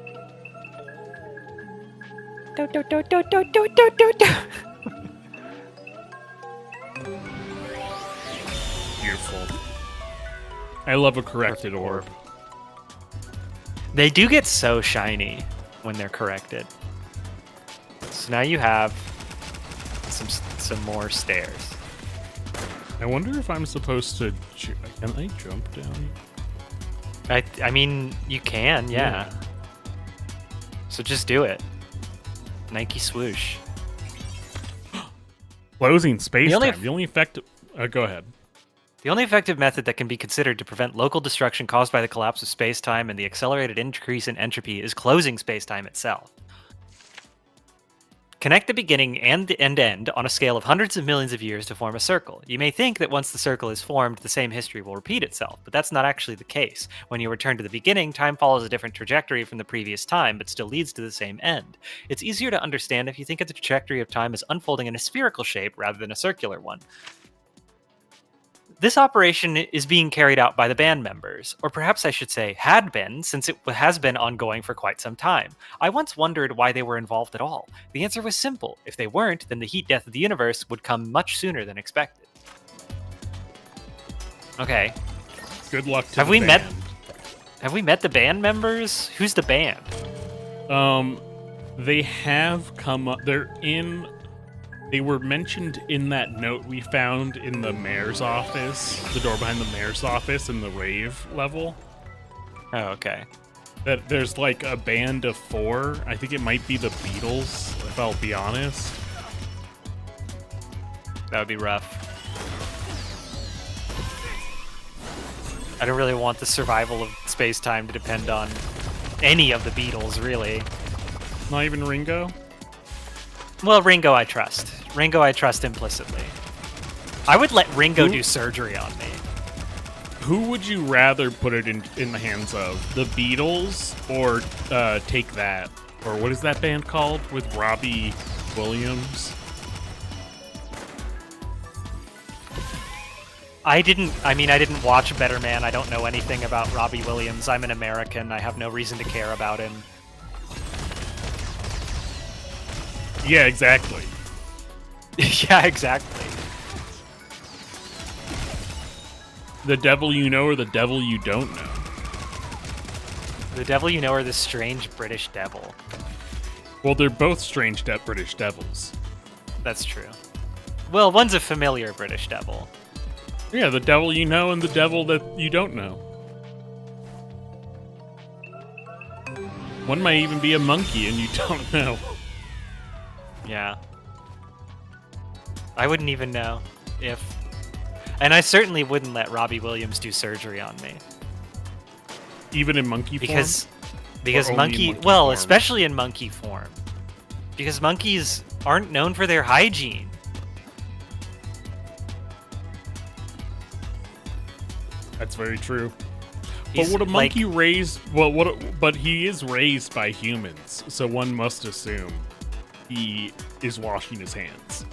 I love a corrected orb. They do get so shiny when they're corrected. So now you have some more stairs. I wonder if I'm supposed to... Can I jump down? I mean, you can, yeah. So just do it. Nike swoosh. Closing space The only time. The only effective... go ahead. The only effective method that can be considered to prevent local destruction caused by the collapse of space-time and the accelerated increase in entropy is closing space-time itself. Connect the beginning and the end on a scale of hundreds of millions of years to form a circle. You may think that once the circle is formed, the same history will repeat itself, but that's not actually the case. When you return to the beginning, time follows a different trajectory from the previous time, but still leads to the same end. It's easier to understand if you think of the trajectory of time as unfolding in a spherical shape rather than a circular one. This operation is being carried out by the band members, or perhaps I should say had been, since it has been ongoing for quite some time. I once wondered why they were involved at all. The answer was simple. If they weren't, then the heat death of the universe would come much sooner than expected. Okay. Good luck to Have the we band. Have we met the band members? Who's the band? They have come up... They were mentioned in that note we found in the mayor's office, the door behind the mayor's office in the rave level. Oh, okay. That there's like a band of 4. I think it might be the Beatles, if I'll be honest. That would be rough. I don't really want the survival of space-time to depend on any of the Beatles, really. Not even Ringo? Well, Ringo I trust. Ringo I trust implicitly. I would let Ringo do surgery on me. Who would you rather put it in the hands of? The Beatles or Take That? Or what is that band called with Robbie Williams? I didn't watch Better Man. I don't know anything about Robbie Williams. I'm an American. I have no reason to care about him. Yeah, exactly. Yeah, exactly. The devil you know or the devil you don't know? The devil you know or the strange British devil. Well, they're both strange British devils. That's true. Well, one's a familiar British devil. Yeah, the devil you know and the devil that you don't know. One might even be a monkey and you don't know. Yeah. I wouldn't even know if... And I certainly wouldn't let Robbie Williams do surgery on me. Even in monkey Because Or only in monkey well, form? especially in monkey form. Because monkeys aren't known for their hygiene. That's very true. He's but would a like- monkey raised... But he is raised by humans, so one must assume he is washing his hands.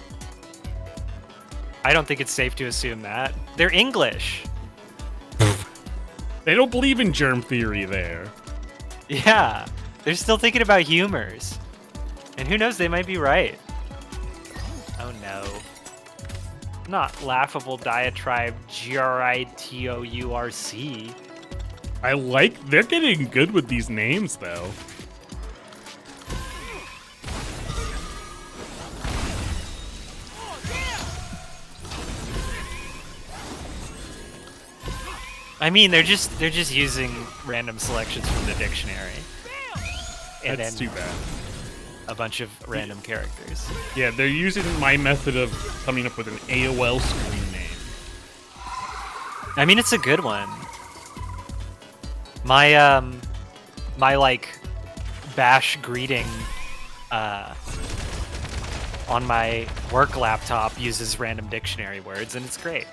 I don't think it's safe to assume that. They're English. They don't believe in germ theory there. Yeah. They're still thinking about humors. And who knows, they might be right. Oh no. Not laughable diatribe G-R-I-T-O-U-R-C. They're getting good with these names, though. I mean, they're just using random selections from the dictionary. And That's then too bad. a bunch of random characters. Yeah, they're using my method of coming up with an AOL screen name. I mean, it's a good one. My like bash greeting on my work laptop uses random dictionary words, and it's great.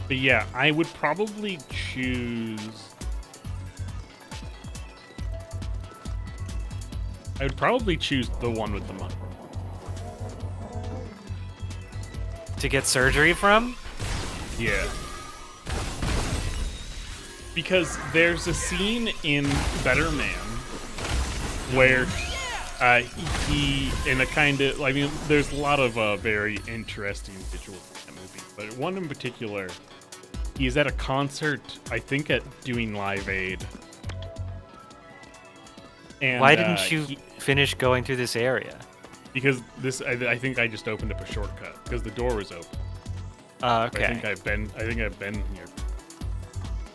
But yeah, I would probably choose... I would probably choose the one with the money. To get surgery from? Yeah. Because there's a scene in Better Man where He in a kind of, I mean, there's a lot of very interesting visuals in that movie, but one in particular, he's at a concert, I think at doing Live Aid. And, Why didn't you finish going through this area? Because this, I think I just opened up a shortcut because the door was open. Okay. I think I've been here.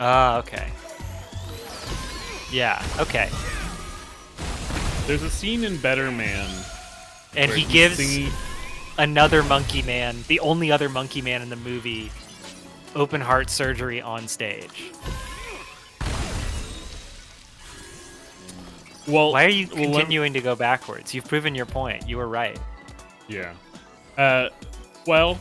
Okay. Yeah. Okay. There's a scene in Better Man, And where he he's gives singing- another monkey man, the only other monkey man in the movie, open heart surgery on stage. Well, Why are you well, continuing to go backwards? You've proven your point. You were right. Yeah. Well.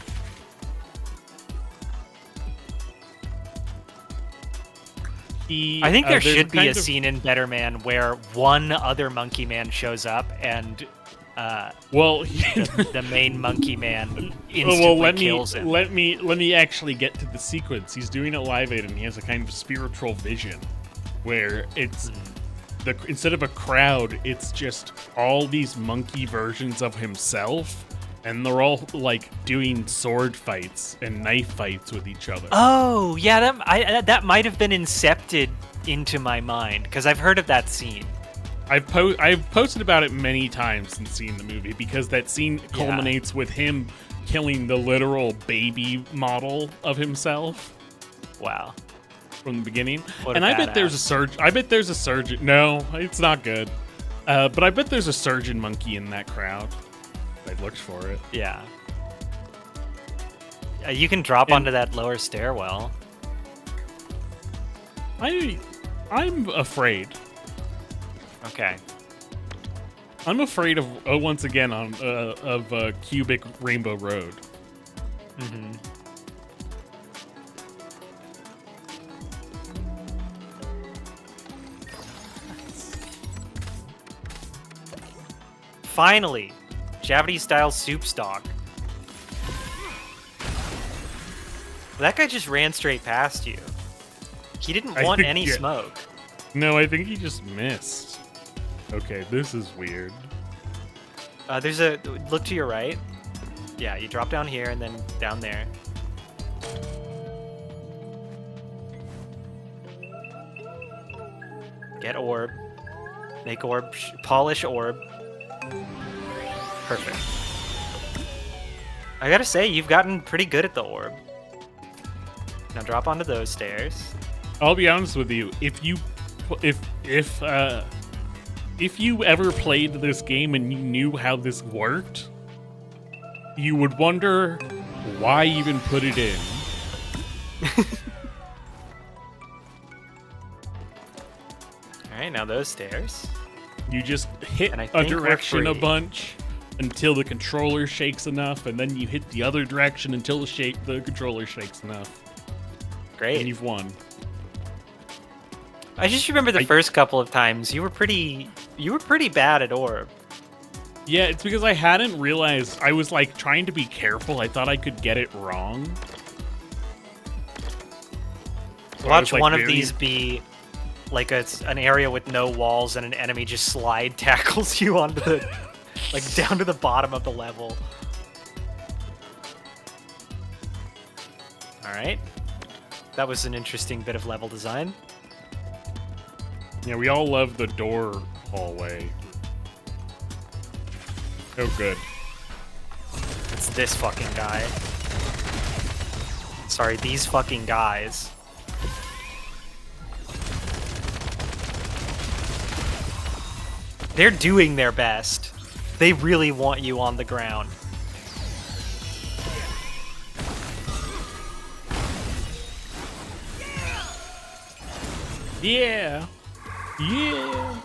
I think there there's should be a kind of- scene in Better Man where one other monkey man shows up and Well, the main monkey man instantly kills him. let me actually get to the sequence. He's doing it Live Aid, and he has a kind of spiritual vision where it's instead of a crowd, it's just all these monkey versions of himself, and they're all like doing sword fights and knife fights with each other. Oh, yeah, that might have been incepted into my mind because I've heard of that scene. I've posted about it many times since seeing the movie because that scene culminates with him killing the literal baby model of himself. Wow. From the beginning. What a And I bet there's badass. a surgeon. I bet there's a surgeon. No, it's not good. But I bet there's a surgeon monkey in that crowd. I looked for it. Yeah. You can drop onto that lower stairwell. I'm afraid. Okay. I'm afraid of once again of Cubic Rainbow Road. Mm-hmm. Finally, Japanese-style soup stock. That guy just ran straight past you. He didn't I want think- any yeah. smoke. No, I think he just missed. Okay, this is weird. There's a look to your right. Yeah, you drop down here and then down there. Get orb. Make orb. Polish orb. Perfect. I gotta say, you've gotten pretty good at the orb. Now drop onto those stairs. I'll be honest with you. If you ever played this game and you knew how this worked, you would wonder why even put it in. Alright, now those stairs. You just hit And I a think we're direction a free. bunch until the controller shakes enough, and then you hit the other direction until the controller shakes enough, and Great. you've won. I just remember the first couple of times you were pretty bad at orb. Yeah, it's because I hadn't realized. I was like trying to be careful. I thought I could get it wrong. So I was, Watch like, one of very- these be like an area with no walls and an enemy just slide tackles you onto the like down to the bottom of the level. All right. That was an interesting bit of level design. Yeah, we all love the door hallway. Oh, good. It's this fucking guy. Sorry, these fucking guys. They're doing their best. They really want you on the ground. Yeah. Yeah.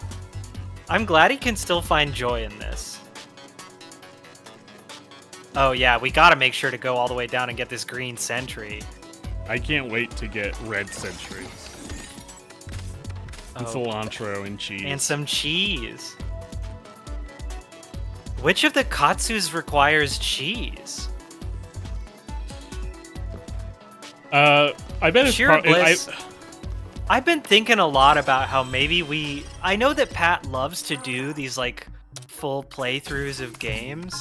I'm glad he can still find joy in this. Oh yeah, we gotta make sure to go all the way down and get this green sentry. I can't wait to get red sentry. And Oh. cilantro and cheese. And some cheese. Which of the katsus requires cheese? I bet it's Sheer bliss. I've been thinking a lot about how maybe I know that Pat loves to do these like full playthroughs of games,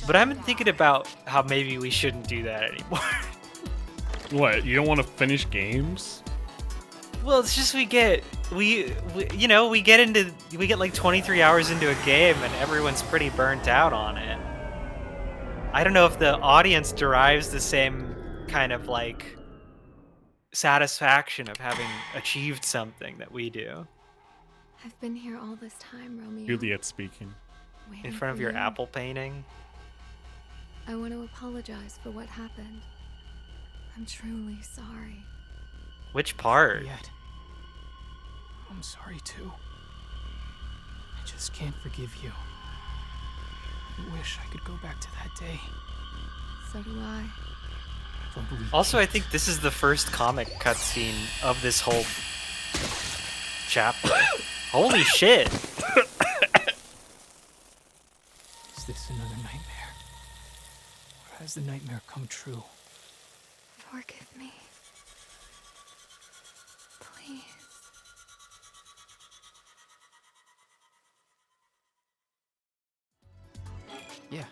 but I've been thinking about how maybe we shouldn't do that anymore. What? You don't want to finish games? Well, it's just we get like 23 hours into a game and everyone's pretty burnt out on it. I don't know if the audience derives the same kind of like satisfaction of having achieved something that we do. I've been here all this time, Romeo. Juliet speaking. waiting In front of for your you. apple painting. I want to apologize for what happened. I'm truly sorry. Which part? Yet. I'm sorry too. I just can't forgive you. I wish I could go back to that day. So do I. Don't believe Also, I it. think this is the first comic cutscene of this whole chapter. Holy shit! Is this another nightmare? Or has the nightmare come true? Forgive me. Please. Yeah.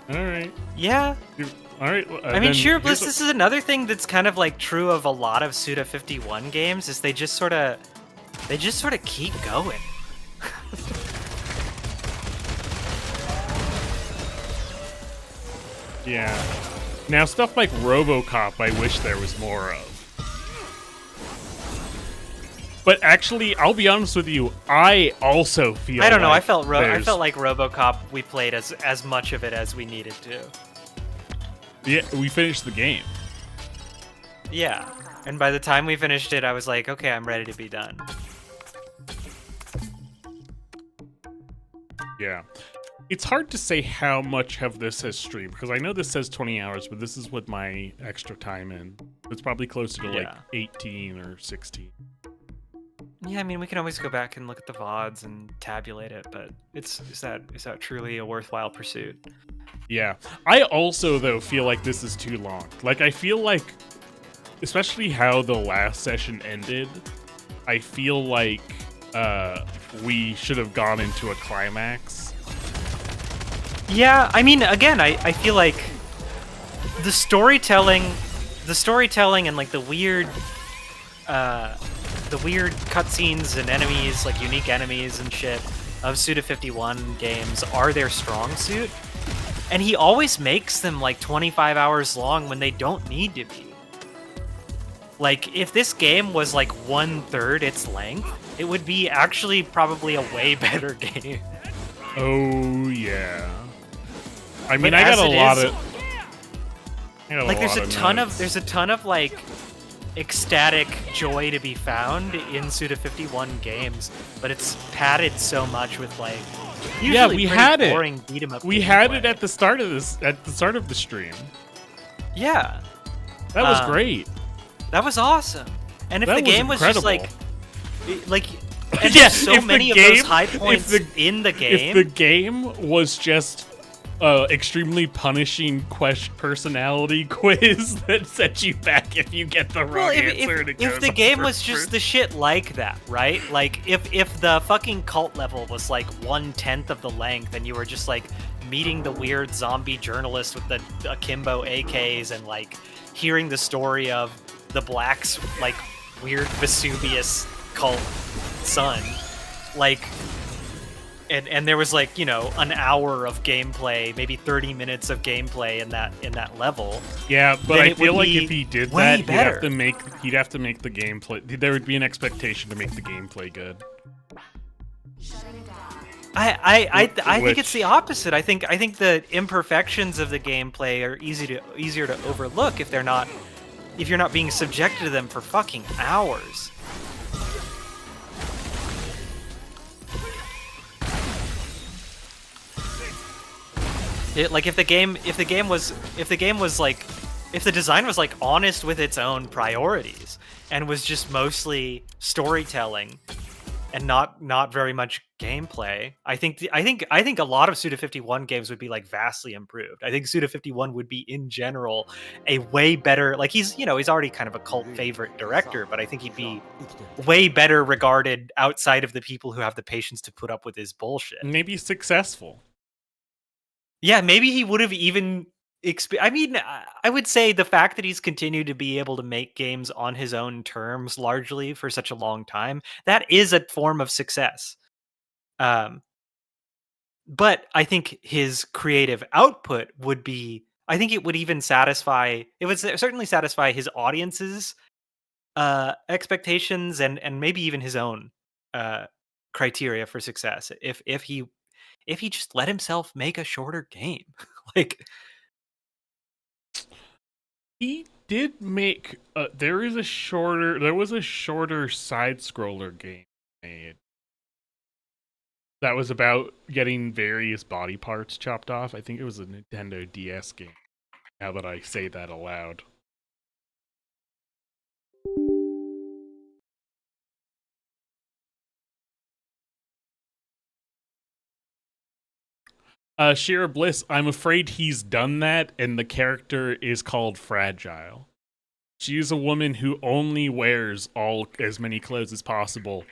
All right. Yeah. All right. I mean, Sheer Bliss, this is another thing that's kind of like true of a lot of Suda 51 games, is they just sort of keep going. Yeah. Now, stuff like RoboCop, I wish there was more of. But actually, I'll be honest with you, I also feel I don't know. like I felt there's- like RoboCop. We played as much of it as we needed to. Yeah, we finished the game. Yeah. And by the time we finished it, I was like, okay, I'm ready to be done. Yeah. It's hard to say how much of this has streamed, because I know this says 20 hours, but this is with my extra time in. It's probably closer to like Yeah. 18 or 16. Yeah, I mean, we can always go back and look at the VODs and tabulate it, but is that truly a worthwhile pursuit? Yeah. I also, though, feel like this is too long. Like, I feel like, especially how the last session ended, I feel like we should have gone into a climax. Yeah, I mean, again, I feel like the storytelling and like the weird cutscenes and enemies, like unique enemies and shit of Suda 51 games are their strong suit. And he always makes them like 25 hours long when they don't need to be. Like, if this game was like 1/3 its length, it would be actually probably a way better game. Oh, yeah. I mean, But I got as a it lot is- of... I got Like, there's a ton notes. of like ecstatic joy to be found in Suda 51 games, but it's padded so much with like usually Yeah, we pretty had it. boring beat 'em up. We had gameplay. it at the start of the stream. Yeah, That was Um, great. that was awesome. And if That the was game was just like, incredible. and Yeah, there's so if the many of game- those high if points the- in the If game. the game was just extremely punishing personality quiz that sets you back if you get the Well, wrong answer. and it if goes the on game for- was just the shit like that, right? Like, if the fucking cult level was like 1/10 of the length, and you were just like meeting the weird zombie journalist with the akimbo AKs and like hearing the story of the Black's like weird Vesuvius cult son, like. And there was like, you know, an hour of gameplay, maybe 30 minutes of gameplay in that level. Yeah, but then I it would feel like be if he did way that, he'd better. have to make the gameplay. There would be an expectation to make the gameplay good. I think Which- it's the opposite. I think the imperfections of the gameplay are easier to overlook if you're not being subjected to them for fucking hours. Like if the design was like honest with its own priorities and was just mostly storytelling, and not very much gameplay. I think a lot of Suda 51 games would be like vastly improved. I think Suda 51 would be in general a way better, like he's already kind of a cult favorite director, but I think he'd be way better regarded outside of the people who have the patience to put up with his bullshit. Maybe successful. Yeah, maybe he would have even I mean, I would say the fact that he's continued to be able to make games on his own terms largely for such a long time, that is a form of success. Um, but I think his creative output would be, I think it would even satisfy, it would certainly satisfy his audience's expectations and maybe even his own uh criteria for success if he just let himself make a shorter game. Like, He did make. There was a shorter side scroller game made that was about getting various body parts chopped off. I think it was a Nintendo DS game. Now that I say that aloud. Shira Bliss, I'm afraid he's done that, and the character is called Fragile. She's a woman who only wears as many clothes as possible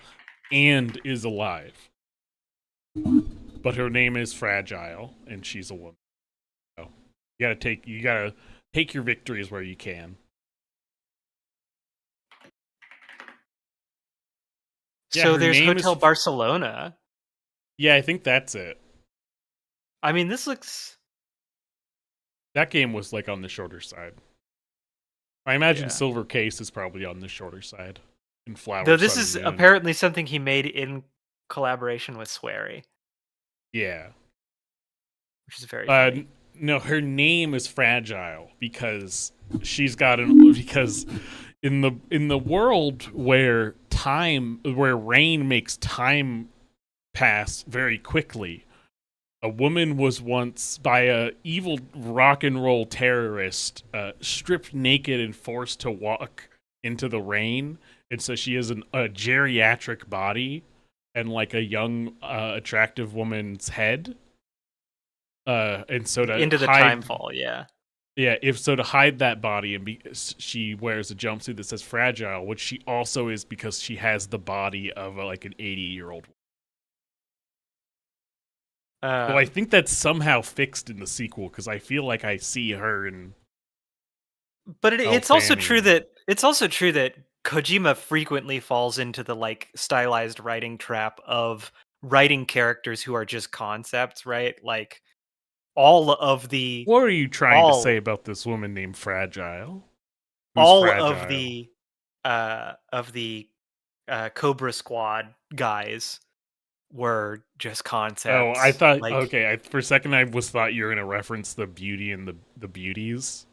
and is alive. But her name is Fragile, and she's a woman. So you gotta take your victories where you can. Yeah, so her there's name Hotel is- Barcelona. Yeah, I think that's it. I mean, this looks, That game was like on the shorter side. I imagine Yeah. Silver Case is probably on the shorter side. And Flower though this Sun is and Moon. apparently something he made in collaboration with Swery, Yeah. which is very funny. No, her name is Fragile because because in the world where rain makes time pass very quickly, a woman was once by a evil rock and roll terrorist stripped naked and forced to walk into the rain, and so she has a geriatric body and like a young attractive woman's head. And so to Into the hide, Timefall, yeah. yeah, if so to hide that body, and she wears a jumpsuit that says Fragile, which she also is because she has the body of like an 80-year-old. So I think that's somehow fixed in the sequel because I feel like I see her in. But it's also Fanny. true that Kojima frequently falls into the like stylized writing trap of writing characters who are just concepts, right? Like all of the What are you trying to all- say about this woman named Fragile? Who's all fragile? of the Cobra Squad guys were just concepts. Oh, I thought like, okay. For a second, I thought you were gonna reference the Beauty and the Beauties.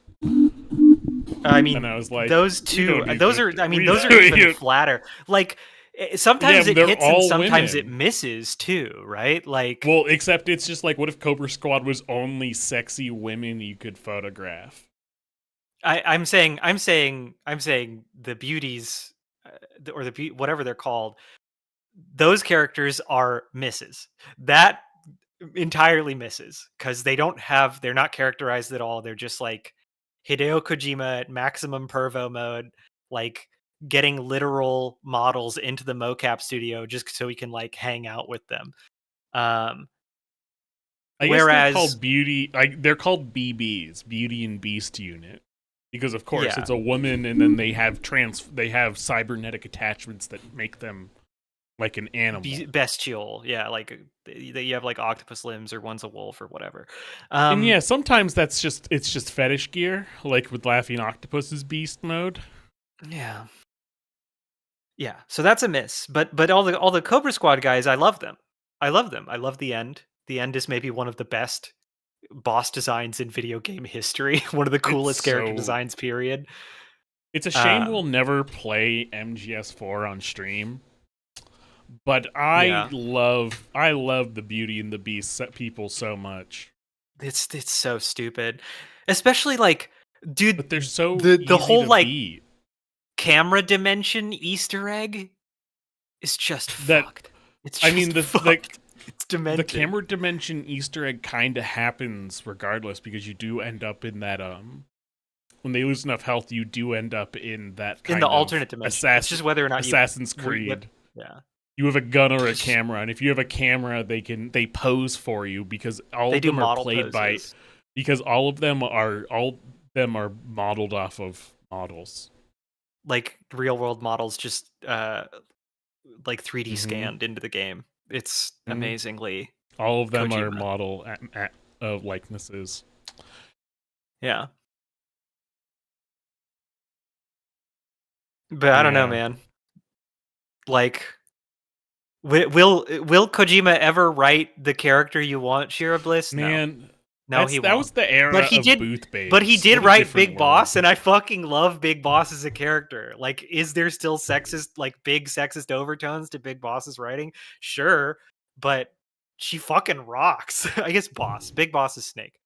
I mean, And I was like, those we two, don't need those to- are, I mean, we those are don't even need- flatter. Like, sometimes Yeah, it they're hits and all sometimes it women. misses too, right? Like, Well, except it's just like, what if Cobra Squad was only sexy women you could photograph? I'm saying the beauties, or whatever they're called, those characters are misses. That entirely misses because they're not characterized at all. They're just like Hideo Kojima at maximum pervo mode, like getting literal models into the mocap studio just so he can like hang out with them. I guess Whereas they're called beauty. They're called BBs, Beauty and Beast Unit, because of course Yeah. it's a woman, and then they have cybernetic attachments that make them like an animal. bestial, yeah, like you have like octopus limbs or one's a wolf or whatever. And yeah, sometimes it's just fetish gear, like with Laughing Octopus's beast mode. Yeah. Yeah, so that's a miss. But all the Cobra Squad guys, I love them. I love them. I love the end. The end is maybe one of the best boss designs in video game history. One of the coolest character designs, period. It's a shame we'll never play MGS4 on stream. But I love the Beauty and the Beast people so much. It's so stupid. Especially like, dude, But they're so the easy whole to like beat. camera dimension Easter egg is just That- fucked. It's I just mean, fucked. It's the demented. camera dimension Easter egg kind of happens regardless, because you do end up in that when they lose enough health, you do end up in that kind in the of alternate dimension. It's just whether or not Assassin's you Creed. yeah. You have a gun or a camera, and if you have a camera, they pose for you, because all They of do them are model played poses. because all of them are modeled off of models. Like real world models, just like 3D Mhm. scanned into the game. It's Mhm. amazingly All of them are Kojima. model likenesses. Yeah. But I don't know, Yeah. man. Like, will Kojima ever write the character you want, Shira Bliss? Man, No, he that won't. was the era But he of did- booth babes. But he did What a write different Big world. Boss, and I fucking love Big Boss as a character. Like, is there still sexist, like big sexist overtones to Big Boss's writing? Sure, but she fucking rocks. I guess Big Boss is Snake.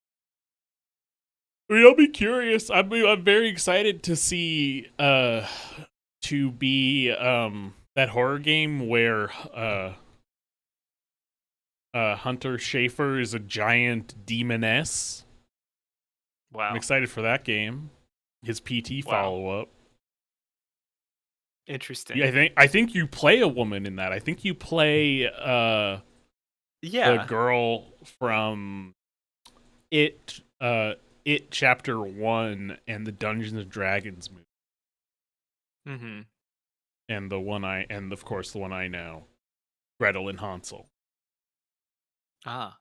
I mean, I'll be curious. I'm very excited to see to be that horror game where Hunter Schafer is a giant demoness. Wow, I'm excited for that game. His PT Wow. follow up. interesting. Yeah, I think you play a woman in that. I think you play the girl from It Chapter 1 and the Dungeons and Dragons movie. Mm-hmm. And of course the one I know, Gretel and Hansel. Ah,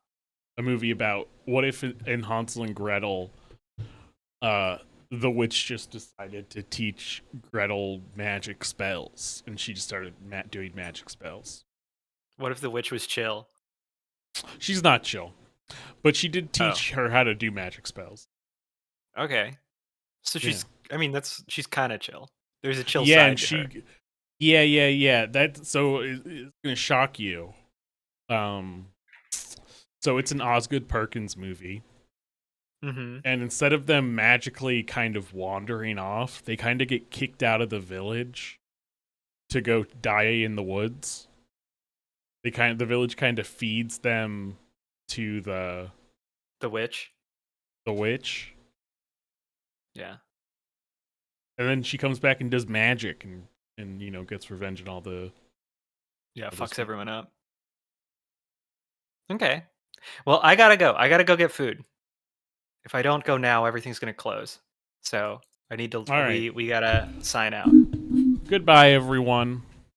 A movie about what if in Hansel and Gretel, the witch just decided to teach Gretel magic spells, and she just started doing magic spells. what if the witch was chill? She's not chill, but she did teach her how to do magic spells. Okay, so she's. I mean, she's kind of chill. There's a chill Yeah, side and to she, her. yeah. It's gonna shock you. So it's an Osgood Perkins movie. Mm-hmm. And instead of them magically kind of wandering off, they kind of get kicked out of the village to go die in the woods. The village kind of feeds them to the witch. witch, Yeah. and then she comes back and does magic and gets revenge and all the Yeah, Other fucks stuff. everyone up. Okay. Well, I gotta go. I gotta go get food. If I don't go now, everything's gonna close. So I need to. All right. We gotta sign out. Goodbye, everyone.